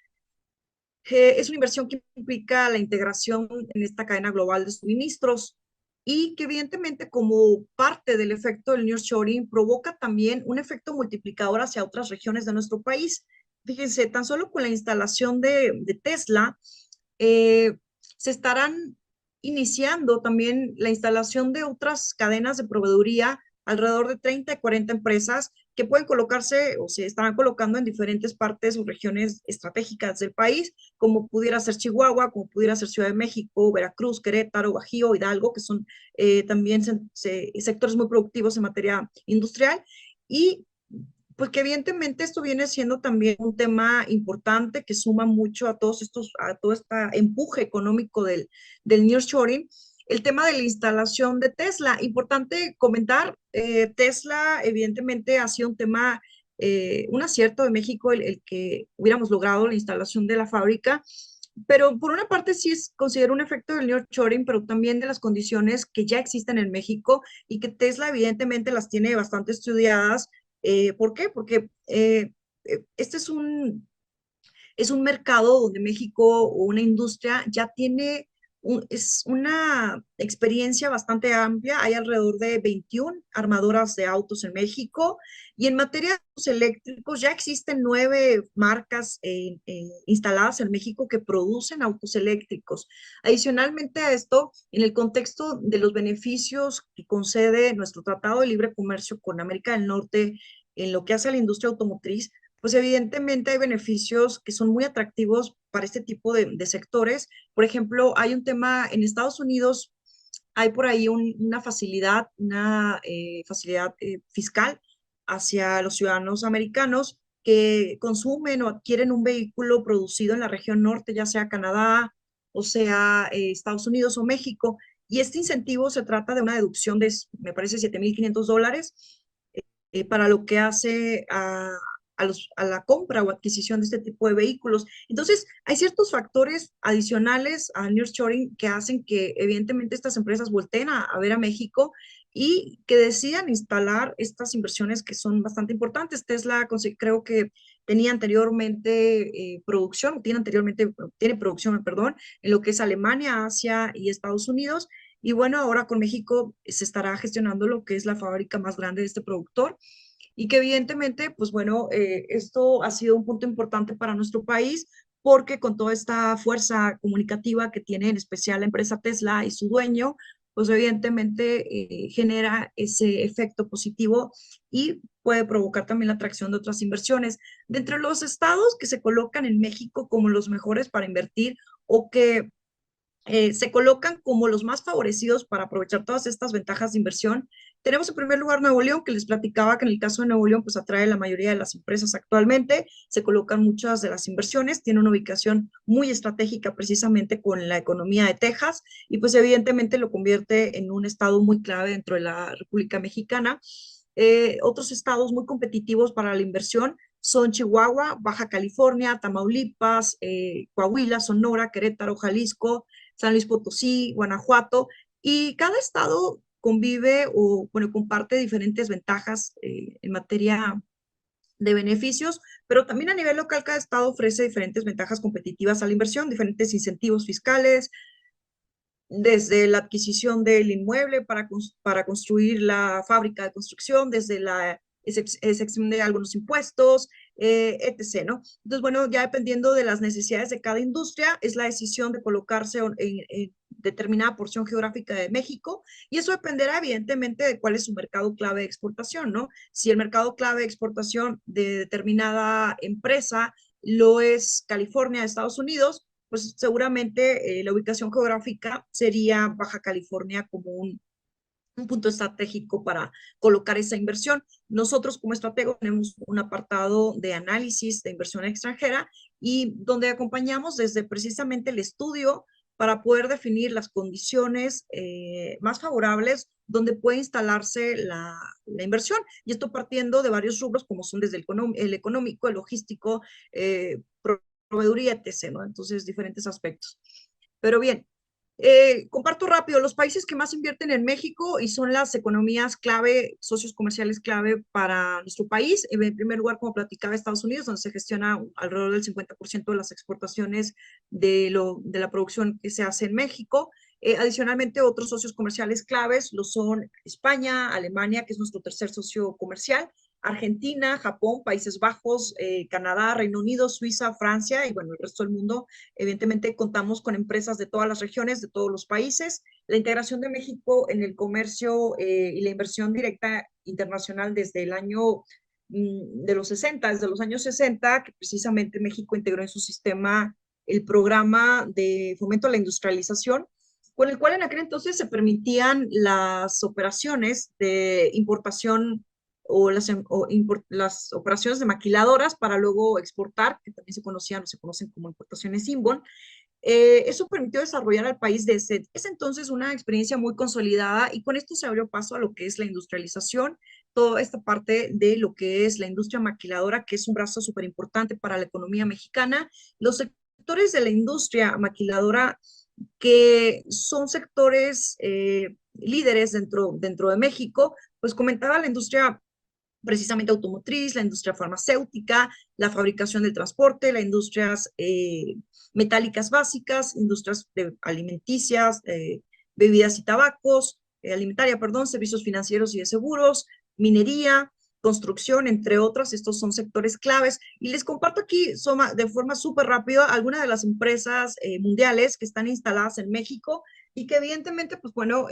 Es una inversión que implica la integración en esta cadena global de suministros y que evidentemente como parte del efecto del nearshoring provoca también un efecto multiplicador hacia otras regiones de nuestro país. Fíjense, tan solo con la instalación de Tesla, se estarán iniciando también la instalación de otras cadenas de proveeduría, alrededor de 30 y 40 empresas que pueden colocarse o se estarán colocando en diferentes partes o regiones estratégicas del país, como pudiera ser Chihuahua, como pudiera ser Ciudad de México, Veracruz, Querétaro, Bajío, Hidalgo, que son también sectores muy productivos en materia industrial. Y pues que evidentemente esto viene siendo también un tema importante que suma mucho a todo este empuje económico del nearshoring. El tema de la instalación de Tesla, importante comentar, Tesla evidentemente ha sido un tema, un acierto de México el que hubiéramos logrado la instalación de la fábrica, pero por una parte sí considero un efecto del nearshoring, pero también de las condiciones que ya existen en México y que Tesla evidentemente las tiene bastante estudiadas. ¿Por qué? Porque este es un mercado donde México o una industria ya tiene es una experiencia bastante amplia. Hay alrededor de 21 armadoras de autos en México y en materia de autos eléctricos ya existen 9 marcas instaladas en México que producen autos eléctricos. Adicionalmente a esto, en el contexto de los beneficios que concede nuestro Tratado de Libre Comercio con América del Norte en lo que hace a la industria automotriz, pues evidentemente hay beneficios que son muy atractivos para este tipo de sectores. Por ejemplo, hay un tema en Estados Unidos, hay por ahí una facilidad fiscal hacia los ciudadanos americanos que consumen o adquieren un vehículo producido en la región norte, ya sea Canadá, o sea Estados Unidos o México. Y este incentivo se trata de una deducción de, me parece, $7,500 para lo que hace a la compra o adquisición de este tipo de vehículos. Entonces, hay ciertos factores adicionales al nearshoring que hacen que evidentemente estas empresas volteen a ver a México y que decidan instalar estas inversiones que son bastante importantes. Tesla creo que tenía anteriormente tiene producción, perdón, en lo que es Alemania, Asia y Estados Unidos. Y bueno, ahora con México se estará gestionando lo que es la fábrica más grande de este productor y que evidentemente, pues bueno, esto ha sido un punto importante para nuestro país porque con toda esta fuerza comunicativa que tiene en especial la empresa Tesla y su dueño, pues evidentemente genera ese efecto positivo y puede provocar también la atracción de otras inversiones. De entre los estados que se colocan en México como los mejores para invertir o que se colocan como los más favorecidos para aprovechar todas estas ventajas de inversión. Tenemos en primer lugar Nuevo León, que les platicaba que en el caso de Nuevo León, pues atrae la mayoría de las empresas actualmente, se colocan muchas de las inversiones, tiene una ubicación muy estratégica precisamente con la economía de Texas y pues evidentemente lo convierte en un estado muy clave dentro de la República Mexicana. Otros estados muy competitivos para la inversión son Chihuahua, Baja California, Tamaulipas, Coahuila, Sonora, Querétaro, Jalisco, San Luis Potosí, Guanajuato, y cada estado convive o, bueno, comparte diferentes ventajas en materia de beneficios, pero también a nivel local cada estado ofrece diferentes ventajas competitivas a la inversión, diferentes incentivos fiscales, desde la adquisición del inmueble para construir la fábrica de construcción, desde la excepción de algunos impuestos, etc., ¿no? Entonces, bueno, ya dependiendo de las necesidades de cada industria, es la decisión de colocarse en determinada porción geográfica de México, y eso dependerá evidentemente de cuál es su mercado clave de exportación, ¿no? Si el mercado clave de exportación de determinada empresa lo es California, Estados Unidos, pues seguramente la ubicación geográfica sería Baja California como un punto estratégico para colocar esa inversión. Nosotros como estratego tenemos un apartado de análisis de inversión extranjera y donde acompañamos desde precisamente el estudio para poder definir las condiciones más favorables donde puede instalarse la inversión. Y esto partiendo de varios rubros como son desde el económico, el logístico, proveeduría, etc., ¿no? Entonces, diferentes aspectos. Pero bien, comparto rápido los países que más invierten en México y son las economías clave, socios comerciales clave para nuestro país. En primer lugar, como platicaba, Estados Unidos, donde se gestiona alrededor del 50% de las exportaciones de la producción que se hace en México. Adicionalmente, otros socios comerciales claves lo son España, Alemania, que es nuestro tercer socio comercial, Argentina, Japón, Países Bajos, Canadá, Reino Unido, Suiza, Francia y bueno, el resto del mundo. Evidentemente contamos con empresas de todas las regiones, de todos los países. La integración de México en el comercio y la inversión directa internacional desde el año de los 60, desde los años 60, que precisamente México integró en su sistema el programa de fomento a la industrialización, con el cual en aquel entonces se permitían las operaciones de importación o las operaciones de maquiladoras para luego exportar, que también se conocían o se conocen como importaciones inbound. Eso permitió desarrollar al país desde ese entonces una experiencia muy consolidada y con esto se abrió paso a lo que es la industrialización, toda esta parte de lo que es la industria maquiladora, que es un brazo súper importante para la economía mexicana. Los sectores de la industria maquiladora que son sectores líderes dentro de México, pues comentaba la industria precisamente automotriz, la industria farmacéutica, la fabricación del transporte, las industrias metálicas básicas, industrias alimenticias, bebidas y tabacos, alimentaria, perdón, servicios financieros y de seguros, minería, construcción, entre otras. Estos son sectores claves. Y les comparto aquí de forma súper rápida algunas de las empresas mundiales que están instaladas en México y que evidentemente, pues bueno,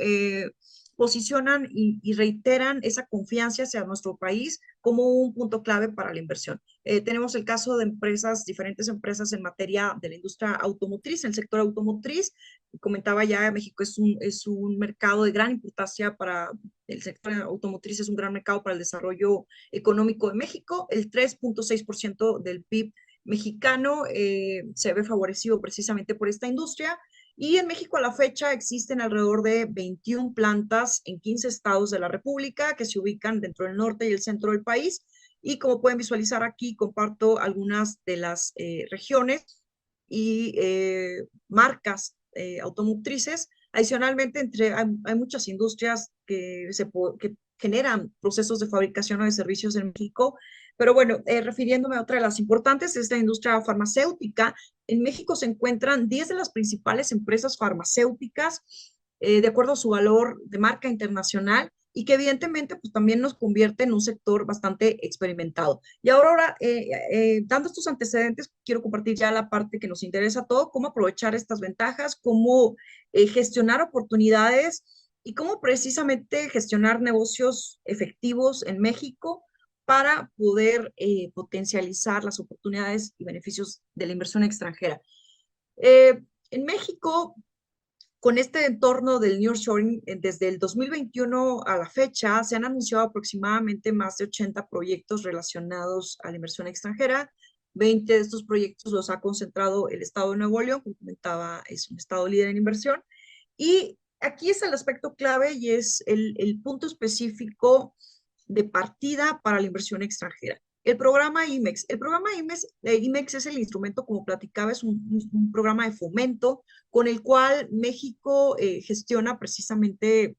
posicionan y reiteran esa confianza hacia nuestro país como un punto clave para la inversión. Tenemos el caso de empresas, diferentes empresas en materia de la industria automotriz, el sector automotriz. Comentaba ya, México es un mercado de gran importancia para el sector automotriz, es un gran mercado para el desarrollo económico de México. El 3.6% del PIB mexicano se ve favorecido precisamente por esta industria. Y en México a la fecha existen alrededor de 21 plantas en 15 estados de la República que se ubican dentro del norte y el centro del país. Y como pueden visualizar aquí, comparto algunas de las regiones y marcas automotrices. Adicionalmente, hay muchas industrias que generan procesos de fabricación o de servicios en México. Pero bueno, refiriéndome a otra de las importantes, es la industria farmacéutica. En México se encuentran 10 de las principales empresas farmacéuticas de acuerdo a su valor de marca internacional y que evidentemente pues también nos convierte en un sector bastante experimentado. Y ahora, dando estos antecedentes, quiero compartir ya la parte que nos interesa a todos, cómo aprovechar estas ventajas, cómo gestionar oportunidades y cómo precisamente gestionar negocios efectivos en México para poder potencializar las oportunidades y beneficios de la inversión extranjera. En México, con este entorno del nearshoring, desde el 2021 a la fecha, se han anunciado aproximadamente más de 80 proyectos relacionados a la inversión extranjera. 20 de estos proyectos los ha concentrado el Estado de Nuevo León, como comentaba, es un estado líder en inversión. Y aquí es el aspecto clave y es el punto específico de partida para la inversión extranjera. El programa IMEX. El programa IMEX es el instrumento, como platicaba, es un programa de fomento con el cual México gestiona precisamente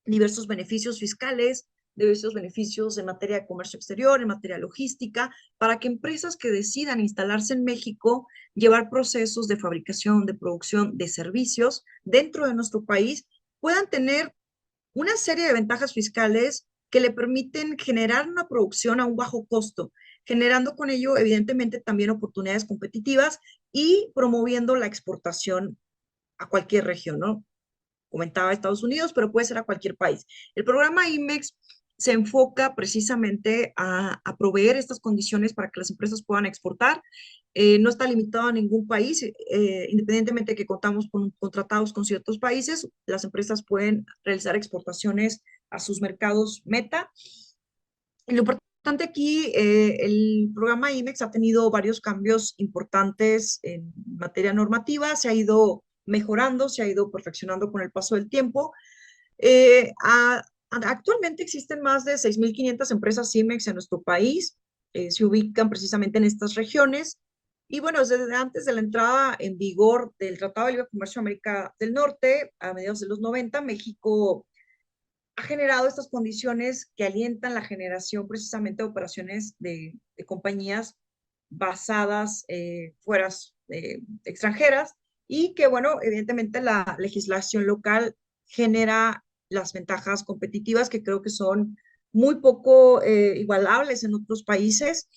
diversos beneficios fiscales, diversos beneficios en materia de comercio exterior, en materia logística, para que empresas que decidan instalarse en México, llevar procesos de fabricación, de producción, de servicios dentro de nuestro país, puedan tener una serie de ventajas fiscales que le permiten generar una producción a un bajo costo, generando con ello, evidentemente, también oportunidades competitivas y promoviendo la exportación a cualquier región, ¿no? Comentaba Estados Unidos, pero puede ser a cualquier país. El programa IMEX se enfoca precisamente a proveer estas condiciones para que las empresas puedan exportar. No está limitado a ningún país, independientemente de que contamos con tratados con ciertos países, las empresas pueden realizar exportaciones a sus mercados meta. Y lo importante aquí, el programa IMEX ha tenido varios cambios importantes en materia normativa, se ha ido mejorando, se ha ido perfeccionando con el paso del tiempo. Actualmente existen más de 6.500 empresas IMEX en nuestro país, se ubican precisamente en estas regiones. Y bueno, desde antes de la entrada en vigor del Tratado de Libre Comercio de América del Norte, a mediados de los 90, México ha generado estas condiciones que alientan la generación precisamente de operaciones de compañías basadas fuera extranjeras y que, bueno, evidentemente la legislación local genera las ventajas competitivas que creo que son muy poco igualables en otros países.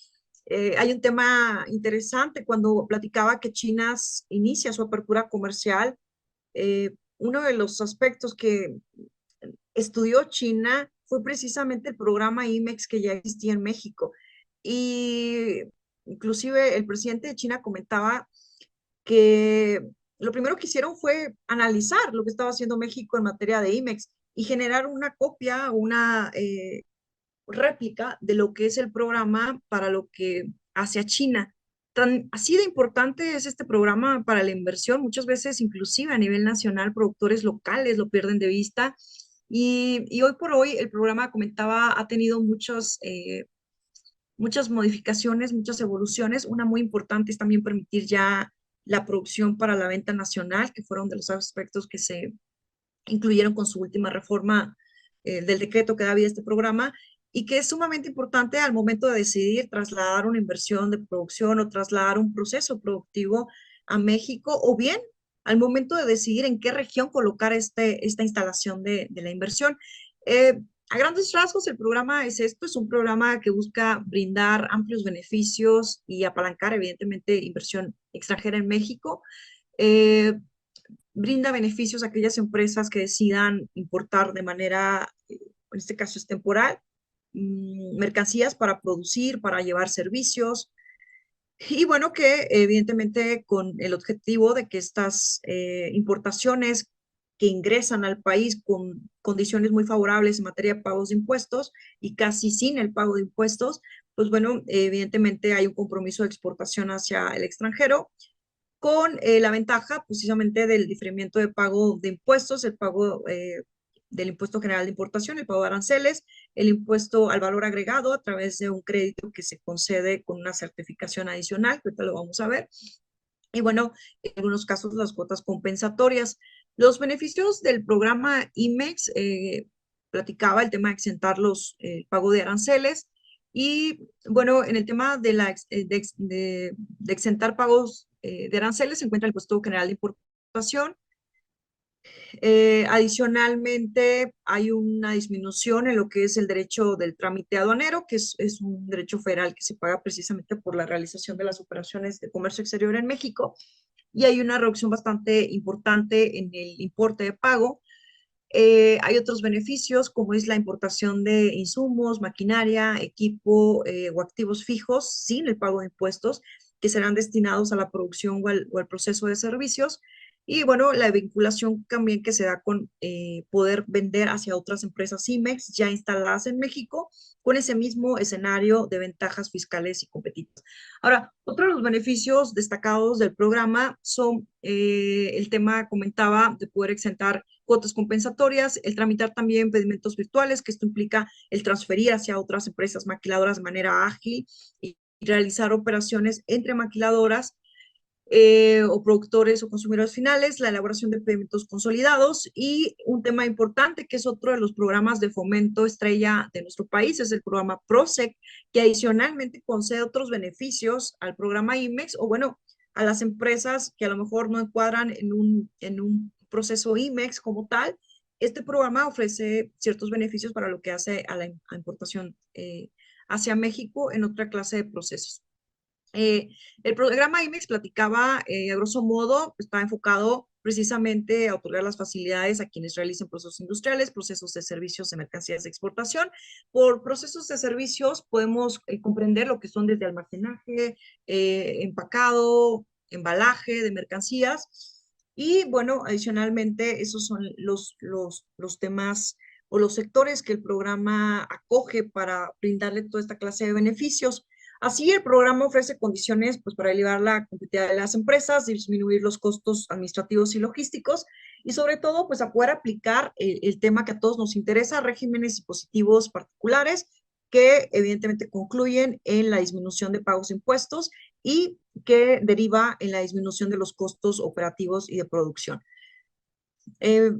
Hay un tema interesante cuando platicaba que China inicia su apertura comercial. Uno de los aspectos que estudió China fue precisamente el programa IMEX que ya existía en México. Y inclusive el presidente de China comentaba que lo primero que hicieron fue analizar lo que estaba haciendo México en materia de IMEX y generar una copia, una réplica de lo que es el programa para lo que hace a China. Tan así de importante es este programa para la inversión, muchas veces inclusive a nivel nacional, productores locales lo pierden de vista y hoy por hoy el programa, comentaba, ha tenido muchas modificaciones, muchas evoluciones. Una muy importante es también permitir ya la producción para la venta nacional, que fueron de los aspectos que se incluyeron con su última reforma del decreto que da vida a este programa y que es sumamente importante al momento de decidir trasladar una inversión de producción o trasladar un proceso productivo a México o bien al momento de decidir en qué región colocar esta instalación de la inversión. A grandes rasgos, el programa es esto, es un programa que busca brindar amplios beneficios y apalancar, evidentemente, inversión extranjera en México. Brinda beneficios a aquellas empresas que decidan importar de manera, en este caso es temporal, mercancías para producir, para llevar servicios, y bueno, que evidentemente con el objetivo de que estas importaciones que ingresan al país con condiciones muy favorables en materia de pagos de impuestos y casi sin el pago de impuestos, pues bueno, evidentemente hay un compromiso de exportación hacia el extranjero con la ventaja precisamente del diferimiento de pago de impuestos, el pago del impuesto general de importación, el pago de aranceles, el impuesto al valor agregado a través de un crédito que se concede con una certificación adicional, que ahorita lo vamos a ver. Y bueno, en algunos casos las cuotas compensatorias. Los beneficios del programa IMEX, platicaba el tema de exentar el pago de aranceles. Y bueno, en el tema de exentar pagos de aranceles se encuentra el impuesto general de importación. Adicionalmente, hay una disminución en lo que es el derecho del trámite aduanero, que es un derecho federal que se paga precisamente por la realización de las operaciones de comercio exterior en México. Y hay una reducción bastante importante en el importe de pago. Hay otros beneficios como es la importación de insumos, maquinaria, equipo o activos fijos sin el pago de impuestos que serán destinados a la producción o al proceso de servicios. Y bueno, la vinculación también que se da con poder vender hacia otras empresas IMEX ya instaladas en México con ese mismo escenario de ventajas fiscales y competitivas. Ahora, otro de los beneficios destacados del programa son el tema, comentaba, de poder exentar cuotas compensatorias, el tramitar también pedimentos virtuales, que esto implica el transferir hacia otras empresas maquiladoras de manera ágil y realizar operaciones entre maquiladoras o productores o consumidores finales, la elaboración de pedimentos consolidados y un tema importante que es otro de los programas de fomento estrella de nuestro país, es el programa PROSEC, que adicionalmente concede otros beneficios al programa IMEX o bueno, a las empresas que a lo mejor no encuadran en un proceso IMEX como tal. Este programa ofrece ciertos beneficios para lo que hace a la importación hacia México en otra clase de procesos. El programa IMEX platicaba, a grosso modo, está enfocado precisamente a otorgar las facilidades a quienes realicen procesos industriales, procesos de servicios de mercancías de exportación. Por procesos de servicios podemos comprender lo que son desde almacenaje, empacado, embalaje de mercancías. Y bueno, adicionalmente, esos son los temas o los sectores que el programa acoge para brindarle toda esta clase de beneficios. Así, el programa ofrece condiciones pues, para elevar la competitividad de las empresas, disminuir los costos administrativos y logísticos y sobre todo pues, a poder aplicar el tema que a todos nos interesa, regímenes impositivos particulares que evidentemente concluyen en la disminución de pagos de impuestos y que deriva en la disminución de los costos operativos y de producción. Eh,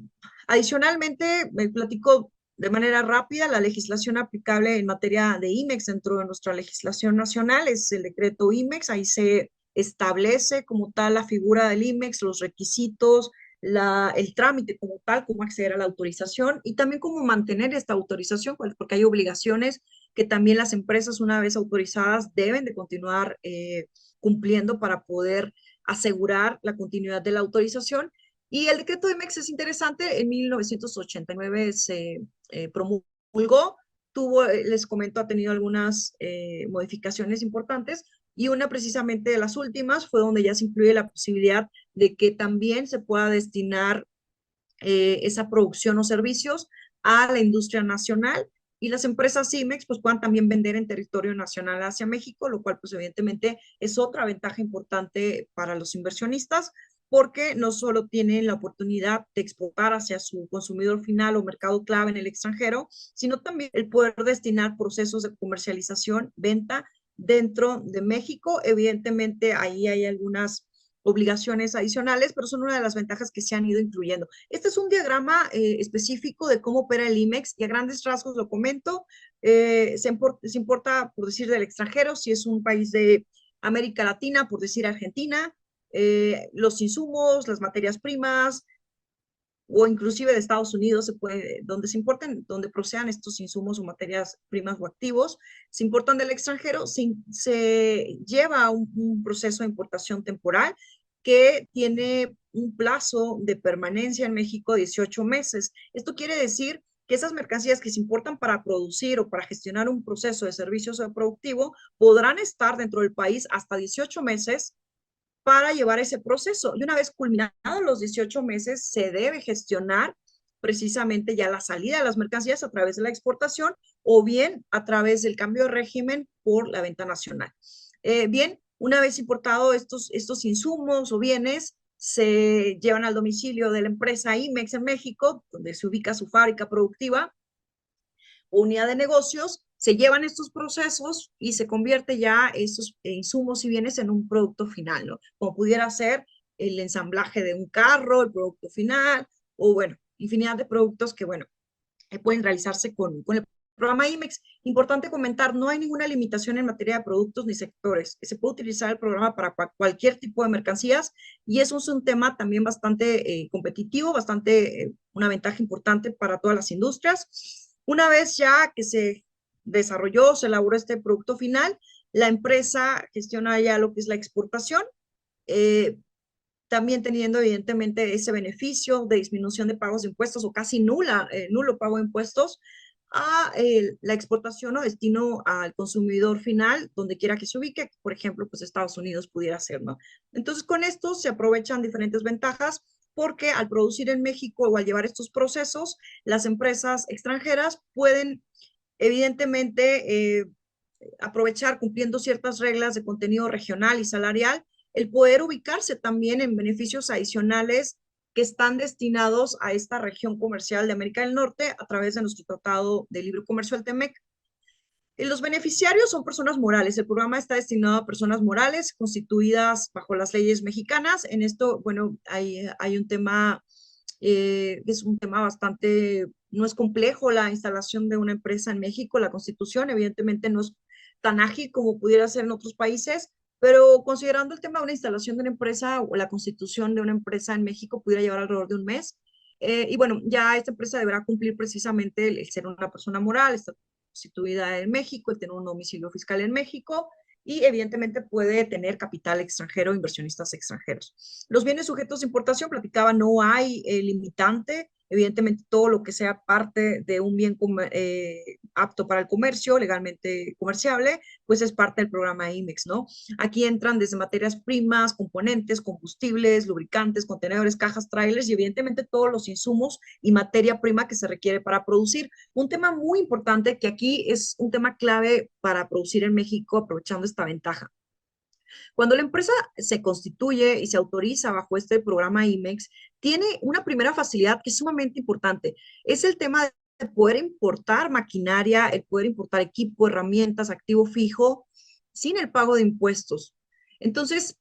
Adicionalmente, me platico de manera rápida, la legislación aplicable en materia de IMEX dentro de nuestra legislación nacional es el decreto IMEX, ahí se establece como tal la figura del IMEX, los requisitos, el trámite como tal, cómo acceder a la autorización y también cómo mantener esta autorización, porque hay obligaciones que también las empresas una vez autorizadas deben de continuar cumpliendo para poder asegurar la continuidad de la autorización. Y el decreto de MEX es interesante, en 1989 se promulgó, les comento, ha tenido algunas modificaciones importantes y una precisamente de las últimas fue donde ya se incluye la posibilidad de que también se pueda destinar esa producción o servicios a la industria nacional y las empresas CIMEX pues puedan también vender en territorio nacional hacia México, lo cual pues evidentemente es otra ventaja importante para los inversionistas porque no solo tienen la oportunidad de exportar hacia su consumidor final o mercado clave en el extranjero, sino también el poder destinar procesos de comercialización, venta dentro de México. Evidentemente ahí hay algunas obligaciones adicionales, pero son una de las ventajas que se han ido incluyendo. Este es un diagrama específico de cómo opera el IMEX y a grandes rasgos lo comento. Se importa, por decir, del extranjero, si es un país de América Latina, por decir Argentina, los insumos, las materias primas, o inclusive de Estados Unidos, donde se importen, donde procedan estos insumos o materias primas o activos, se importan del extranjero, se lleva un proceso de importación temporal que tiene un plazo de permanencia en México de 18 meses. Esto quiere decir que esas mercancías que se importan para producir o para gestionar un proceso de servicios productivo podrán estar dentro del país hasta 18 meses para llevar ese proceso. Y una vez culminados los 18 meses, se debe gestionar precisamente ya la salida de las mercancías a través de la exportación o bien a través del cambio de régimen por la venta nacional. Bien, una vez importados estos insumos o bienes, se llevan al domicilio de la empresa IMEX en México, donde se ubica su fábrica productiva o unidad de negocios, se llevan estos procesos y se convierte ya estos insumos y bienes en un producto final, ¿no? Como pudiera ser el ensamblaje de un carro, el producto final, o bueno, infinidad de productos que, bueno, pueden realizarse con el programa IMEX. Importante comentar, no hay ninguna limitación en materia de productos ni sectores. Se puede utilizar el programa para cualquier tipo de mercancías y eso es un tema también bastante competitivo, bastante una ventaja importante para todas las industrias. Una vez ya que se desarrolló, se elaboró este producto final, la empresa gestiona ya lo que es la exportación. también teniendo evidentemente ese beneficio de disminución de pagos de impuestos o casi nulo pago de impuestos a la exportación o destino al consumidor final, donde quiera que se ubique, por ejemplo, pues Estados Unidos pudiera ser, ¿no? Entonces, con esto se aprovechan diferentes ventajas porque al producir en México o al llevar estos procesos, las empresas extranjeras pueden evidentemente aprovechar cumpliendo ciertas reglas de contenido regional y salarial, el poder ubicarse también en beneficios adicionales que están destinados a esta región comercial de América del Norte a través de nuestro Tratado de Libre Comercio del TEMEC. Los beneficiarios son personas morales. El programa está destinado a personas morales constituidas bajo las leyes mexicanas. En esto, bueno, hay un tema, es un tema bastante, no es complejo la instalación de una empresa en México. La constitución evidentemente no es tan ágil como pudiera ser en otros países, pero considerando el tema de una instalación de una empresa o la constitución de una empresa en México pudiera llevar alrededor de un mes. Y bueno, ya esta empresa deberá cumplir precisamente el ser una persona moral, estar constituida en México, el tener un domicilio fiscal en México y evidentemente puede tener capital extranjero, inversionistas extranjeros. Los bienes sujetos de importación, platicaba, no hay limitante. Evidentemente, todo lo que sea parte de un bien apto para el comercio, legalmente comerciable, pues es parte del programa IMEX, ¿no? Aquí entran desde materias primas, componentes, combustibles, lubricantes, contenedores, cajas, trailers y evidentemente todos los insumos y materia prima que se requiere para producir. Un tema muy importante que aquí es un tema clave para producir en México, aprovechando esta ventaja. Cuando la empresa se constituye y se autoriza bajo este programa IMEX, tiene una primera facilidad que es sumamente importante. Es el tema de poder importar maquinaria, el poder importar equipo, herramientas, activo fijo, sin el pago de impuestos. Entonces,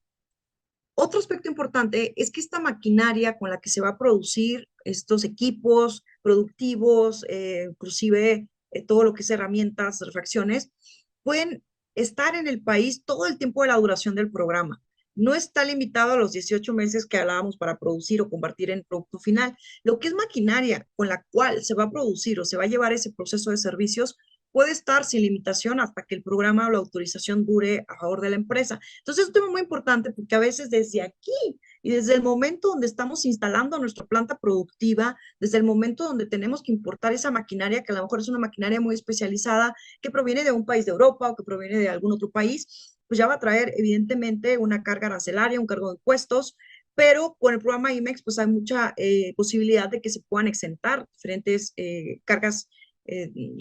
otro aspecto importante es que esta maquinaria con la que se va a producir estos equipos productivos, inclusive todo lo que es herramientas, refacciones, pueden estar en el país todo el tiempo de la duración del programa. No está limitado a los 18 meses que hablábamos para producir o convertir en producto final. Lo que es maquinaria con la cual se va a producir o se va a llevar ese proceso de servicios puede estar sin limitación hasta que el programa o la autorización dure a favor de la empresa. Entonces, es un tema muy importante porque a veces desde aquí y desde el momento donde estamos instalando nuestra planta productiva, desde el momento donde tenemos que importar esa maquinaria, que a lo mejor es una maquinaria muy especializada, que proviene de un país de Europa o que proviene de algún otro país, pues ya va a traer evidentemente una carga arancelaria, un cargo de impuestos, pero con el programa IMEX pues hay mucha posibilidad de que se puedan exentar diferentes cargas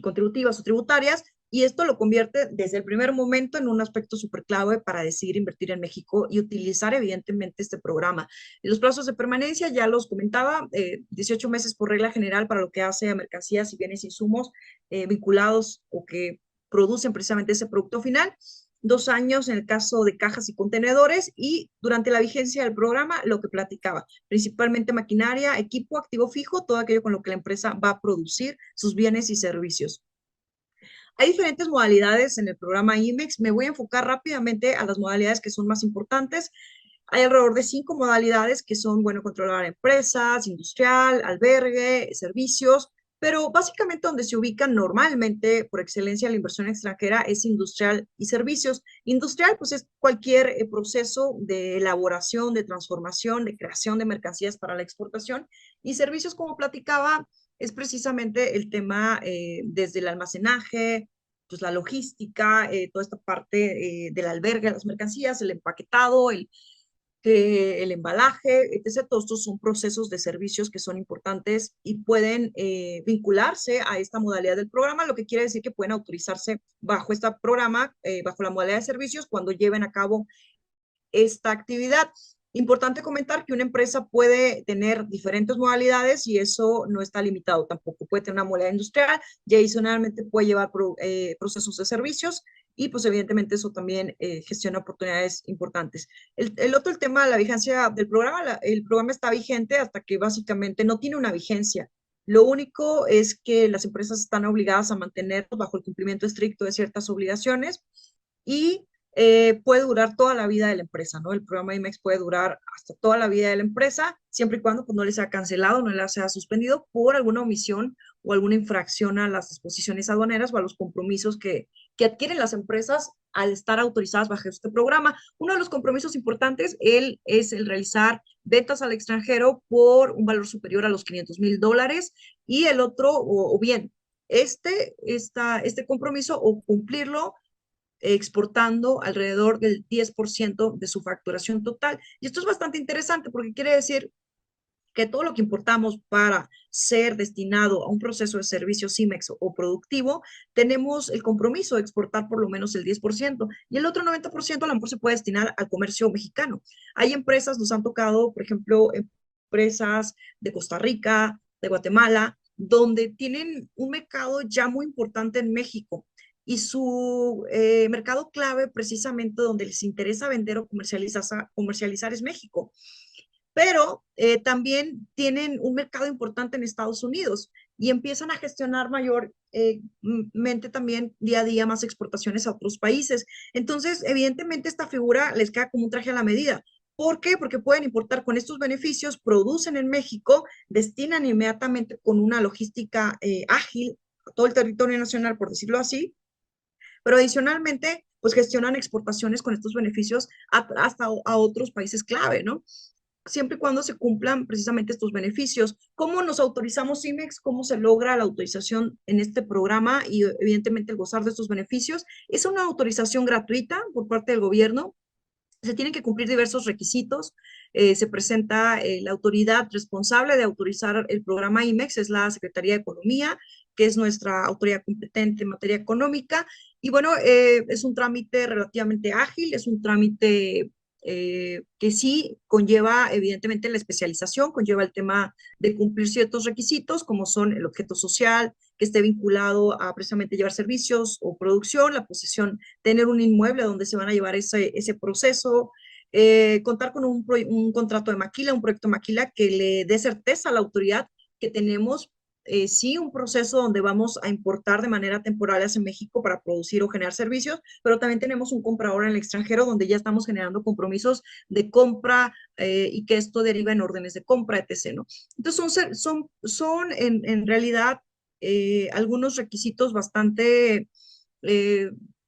contributivas o tributarias, y esto lo convierte desde el primer momento en un aspecto súper clave para decidir invertir en México y utilizar evidentemente este programa. Y los plazos de permanencia ya los comentaba, 18 meses por regla general para lo que hace a mercancías y bienes e insumos vinculados o que producen precisamente ese producto final. 2 años en el caso de cajas y contenedores y durante la vigencia del programa lo que platicaba, principalmente maquinaria, equipo, activo fijo, todo aquello con lo que la empresa va a producir sus bienes y servicios. Hay diferentes modalidades en el programa IMEX. Me voy a enfocar rápidamente a las modalidades que son más importantes. Hay alrededor de 5 modalidades que son, bueno, controlar empresas, industrial, albergue, servicios, pero básicamente donde se ubican normalmente por excelencia la inversión extranjera es industrial y servicios. Industrial, pues es cualquier proceso de elaboración, de transformación, de creación de mercancías para la exportación, y servicios, como platicaba, es precisamente el tema desde el almacenaje, pues la logística, toda esta parte del albergue de las mercancías, el empaquetado, el embalaje, etc. Todos estos son procesos de servicios que son importantes y pueden vincularse a esta modalidad del programa, lo que quiere decir que pueden autorizarse bajo este programa, bajo la modalidad de servicios, cuando lleven a cabo esta actividad. Importante comentar que una empresa puede tener diferentes modalidades y eso no está limitado tampoco. Puede tener una modalidad industrial y adicionalmente puede llevar procesos de servicios y pues evidentemente eso también gestiona oportunidades importantes. El tema de la vigencia del programa, el programa está vigente hasta que básicamente no tiene una vigencia. Lo único es que las empresas están obligadas a mantener bajo el cumplimiento estricto de ciertas obligaciones y puede durar toda la vida de la empresa, ¿no? El programa IMEX puede durar hasta toda la vida de la empresa, siempre y cuando pues, no le sea cancelado, no le sea suspendido por alguna omisión o alguna infracción a las disposiciones aduaneras o a los compromisos que que adquieren las empresas al estar autorizadas bajo este programa. Uno de los compromisos importantes es el realizar ventas al extranjero por un valor superior a los $500,000 y el otro, o bien, este compromiso o cumplirlo exportando alrededor del 10% de su facturación total. Y esto es bastante interesante porque quiere decir que todo lo que importamos para ser destinado a un proceso de servicio CIMEX o productivo, tenemos el compromiso de exportar por lo menos el 10% y el otro 90% a lo mejor se puede destinar al comercio mexicano. Hay empresas, nos han tocado, por ejemplo, empresas de Costa Rica, de Guatemala, donde tienen un mercado ya muy importante en México y su mercado clave precisamente donde les interesa vender o comercializar es México, pero también tienen un mercado importante en Estados Unidos y empiezan a gestionar mayormente también día a día más exportaciones a otros países. Entonces, evidentemente, esta figura les queda como un traje a la medida. ¿Por qué? Porque pueden importar con estos beneficios, producen en México, destinan inmediatamente con una logística ágil a todo el territorio nacional, por decirlo así, pero adicionalmente, pues gestionan exportaciones con estos beneficios hasta a otros países clave, ¿no? Siempre y cuando se cumplan precisamente estos beneficios. ¿Cómo nos autorizamos CIMEX? ¿Cómo se logra la autorización en este programa y evidentemente el gozar de estos beneficios? Es una autorización gratuita por parte del gobierno. Se tienen que cumplir diversos requisitos. Se presenta la autoridad responsable de autorizar el programa IMEX, es la Secretaría de Economía, que es nuestra autoridad competente en materia económica. Y bueno, es un trámite relativamente ágil, es un trámite que sí conlleva evidentemente la especialización, conlleva el tema de cumplir ciertos requisitos, como son el objeto social, que esté vinculado a precisamente llevar servicios o producción, la posesión, tener un inmueble donde se van a llevar ese proceso, contar con un contrato de maquila, un proyecto de maquila que le dé certeza a la autoridad que tenemos sí un proceso donde vamos a importar de manera temporal hacia México para producir o generar servicios, pero también tenemos un comprador en el extranjero donde ya estamos generando compromisos de compra y que esto deriva en órdenes de compra, etc., ¿no? Entonces son en realidad algunos requisitos bastante,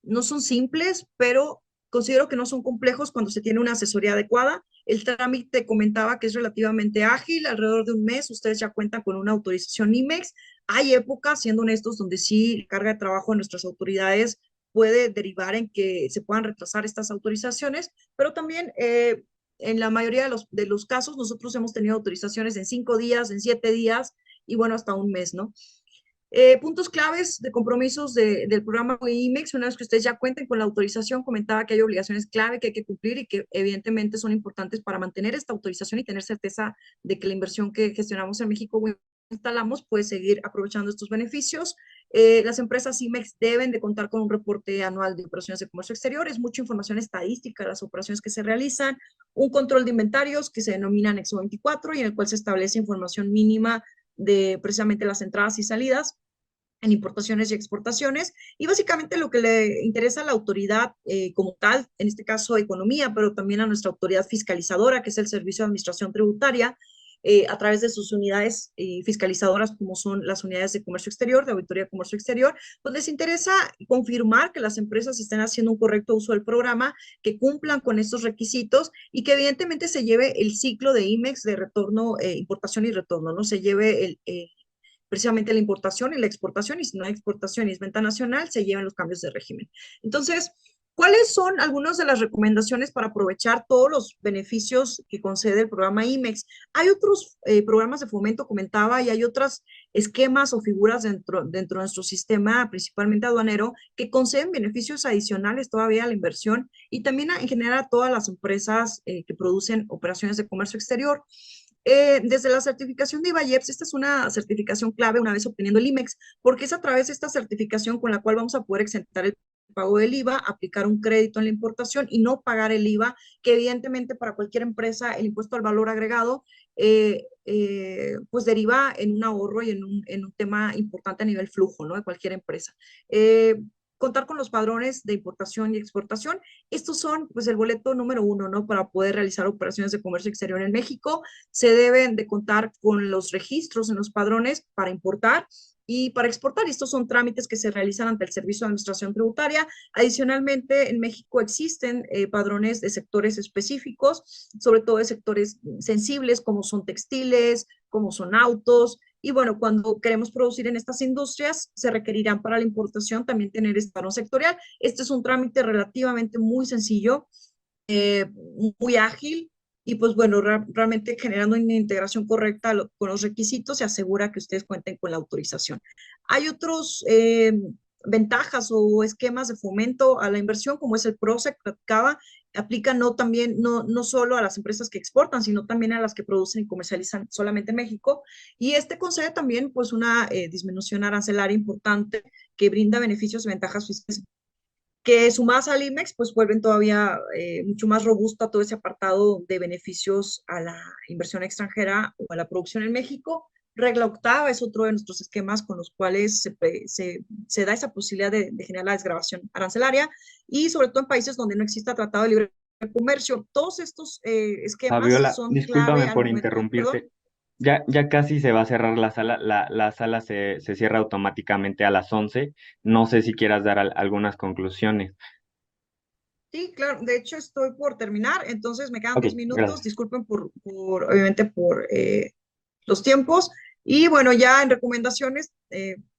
no son simples, pero considero que no son complejos cuando se tiene una asesoría adecuada. El trámite comentaba que es relativamente ágil, alrededor de un mes ustedes ya cuentan con una autorización IMEX. Hay épocas, siendo honestos, donde sí la carga de trabajo de nuestras autoridades puede derivar en que se puedan retrasar estas autorizaciones, pero también en la mayoría de los casos nosotros hemos tenido autorizaciones en 5 días, en 7 días y bueno, hasta un mes, ¿no? Puntos claves de compromisos del programa IMEX, una vez que ustedes ya cuenten con la autorización, comentaba que hay obligaciones clave que hay que cumplir y que evidentemente son importantes para mantener esta autorización y tener certeza de que la inversión que gestionamos en México o instalamos puede seguir aprovechando estos beneficios. Las empresas IMEX deben de contar con un reporte anual de operaciones de comercio exterior, es mucha información estadística de las operaciones que se realizan, un control de inventarios que se denomina anexo 24 y en el cual se establece información mínima de precisamente las entradas y salidas en importaciones y exportaciones, y básicamente lo que le interesa a la autoridad como tal, en este caso economía, pero también a nuestra autoridad fiscalizadora, que es el Servicio de Administración Tributaria, a través de sus unidades fiscalizadoras, como son las unidades de comercio exterior, de auditoría de comercio exterior, pues les interesa confirmar que las empresas estén haciendo un correcto uso del programa, que cumplan con estos requisitos y que evidentemente se lleve el ciclo de IMEX de retorno, importación y retorno, ¿no? Se lleve precisamente la importación y la exportación, y si no hay exportación y es venta nacional, se llevan los cambios de régimen. Entonces, ¿cuáles son algunas de las recomendaciones para aprovechar todos los beneficios que concede el programa IMEX? Hay otros programas de fomento, comentaba, y hay otros esquemas o figuras dentro de nuestro sistema, principalmente aduanero, que conceden beneficios adicionales todavía a la inversión y también en general a todas las empresas que producen operaciones de comercio exterior. Desde la certificación de IVAIEPS, esta es una certificación clave una vez obteniendo el IMEX, porque es a través de esta certificación con la cual vamos a poder exentar el pago del IVA, aplicar un crédito en la importación y no pagar el IVA, que evidentemente para cualquier empresa el impuesto al valor agregado pues deriva en un ahorro y en un tema importante a nivel flujo, ¿no? De cualquier empresa. Contar con los padrones de importación y exportación. Estos son, pues, el boleto número 1, ¿no? Para poder realizar operaciones de comercio exterior en México. Se deben de contar con los registros en los padrones para importar y para exportar. Y estos son trámites que se realizan ante el Servicio de Administración Tributaria. Adicionalmente, en México existen padrones de sectores específicos, sobre todo de sectores sensibles como son textiles, como son autos. Y bueno, cuando queremos producir en estas industrias, se requerirán para la importación también tener este padrón sectorial. Este es un trámite relativamente muy sencillo, muy ágil, y pues bueno, realmente generando una integración correcta con los requisitos se asegura que ustedes cuenten con la autorización. Hay otros ventajas o esquemas de fomento a la inversión, como es el PROSEC, platicaba, aplica no solo a las empresas que exportan, sino también a las que producen y comercializan solamente en México. Y este concede también pues una disminución arancelaria importante que brinda beneficios y ventajas fiscales que sumadas al IMEX, pues vuelven todavía mucho más robusto todo ese apartado de beneficios a la inversión extranjera o a la producción en México. Regla octava es otro de nuestros esquemas con los cuales se da esa posibilidad de generar la desgravación arancelaria, y sobre todo en países donde no exista tratado de libre comercio. Todos estos esquemas Fabiola, son clave discúlpame al por momento, perdón. interrumpirte. Ya casi se va a cerrar la sala. La sala se cierra automáticamente a las 11. No sé si quieras dar algunas conclusiones. Sí, claro, de hecho estoy por terminar, entonces me quedan Ok, 2 minutos, gracias. disculpen obviamente por los tiempos, y bueno, ya en recomendaciones,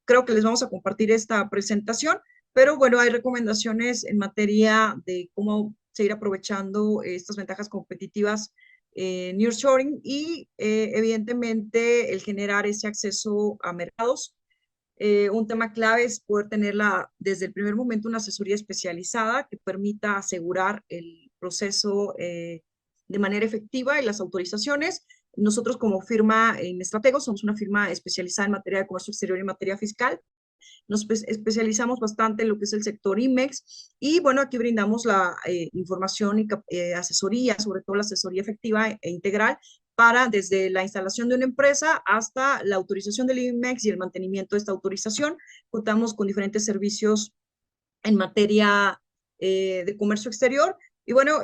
creo que les vamos a compartir esta presentación, pero bueno, hay recomendaciones en materia de cómo seguir aprovechando estas ventajas competitivas nearshoring y evidentemente el generar ese acceso a mercados. Un tema clave es poder tenerla desde el primer momento una asesoría especializada que permita asegurar el proceso de manera efectiva y las autorizaciones. Nosotros como firma en Estratego somos una firma especializada en materia de comercio exterior y en materia fiscal. Nos especializamos bastante en lo que es el sector IMEX, y bueno, aquí brindamos la información y asesoría, sobre todo la asesoría efectiva e integral para desde la instalación de una empresa hasta la autorización del IMEX y el mantenimiento de esta autorización. Contamos con diferentes servicios en materia de comercio exterior. Y bueno,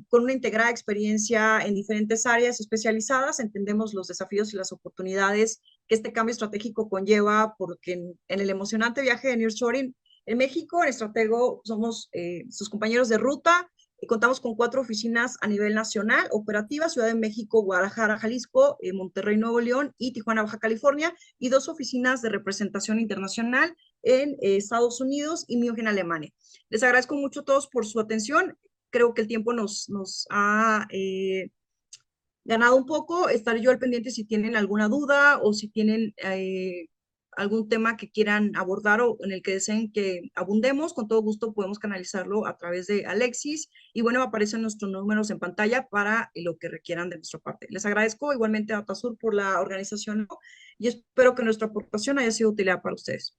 con una integrada experiencia en diferentes áreas especializadas, entendemos los desafíos y las oportunidades que este cambio estratégico conlleva, porque en el emocionante viaje de nearshoring en México, en Estratego, somos sus compañeros de ruta. Contamos con 4 oficinas a nivel nacional, operativas: Ciudad de México, Guadalajara, Jalisco, Monterrey, Nuevo León y Tijuana, Baja California, y 2 oficinas de representación internacional en Estados Unidos y Múnich, en Alemania. Les agradezco mucho a todos por su atención. Creo que el tiempo nos ha ganado un poco. Estaré yo al pendiente si tienen alguna duda o si tienen algún tema que quieran abordar o en el que deseen que abundemos. Con todo gusto podemos canalizarlo a través de Alexis. Y bueno, aparecen nuestros números en pantalla para lo que requieran de nuestra parte. Les agradezco igualmente a Atasur por la organización y espero que nuestra aportación haya sido utilidad para ustedes.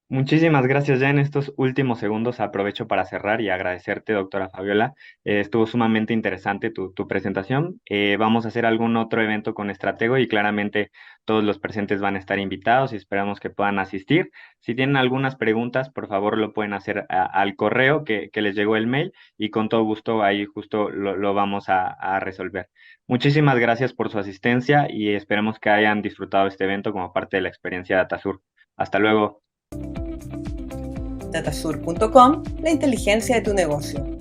Muchísimas gracias. Ya en estos últimos segundos aprovecho para cerrar y agradecerte, doctora Fabiola. Estuvo sumamente interesante tu presentación. Vamos a hacer algún otro evento con Estratego y claramente todos los presentes van a estar invitados y esperamos que puedan asistir. Si tienen algunas preguntas, por favor lo pueden hacer al correo que les llegó el mail, y con todo gusto ahí justo lo vamos a resolver. Muchísimas gracias por su asistencia y esperemos que hayan disfrutado este evento como parte de la experiencia de Atasur. Hasta luego. Datasur.com, la inteligencia de tu negocio.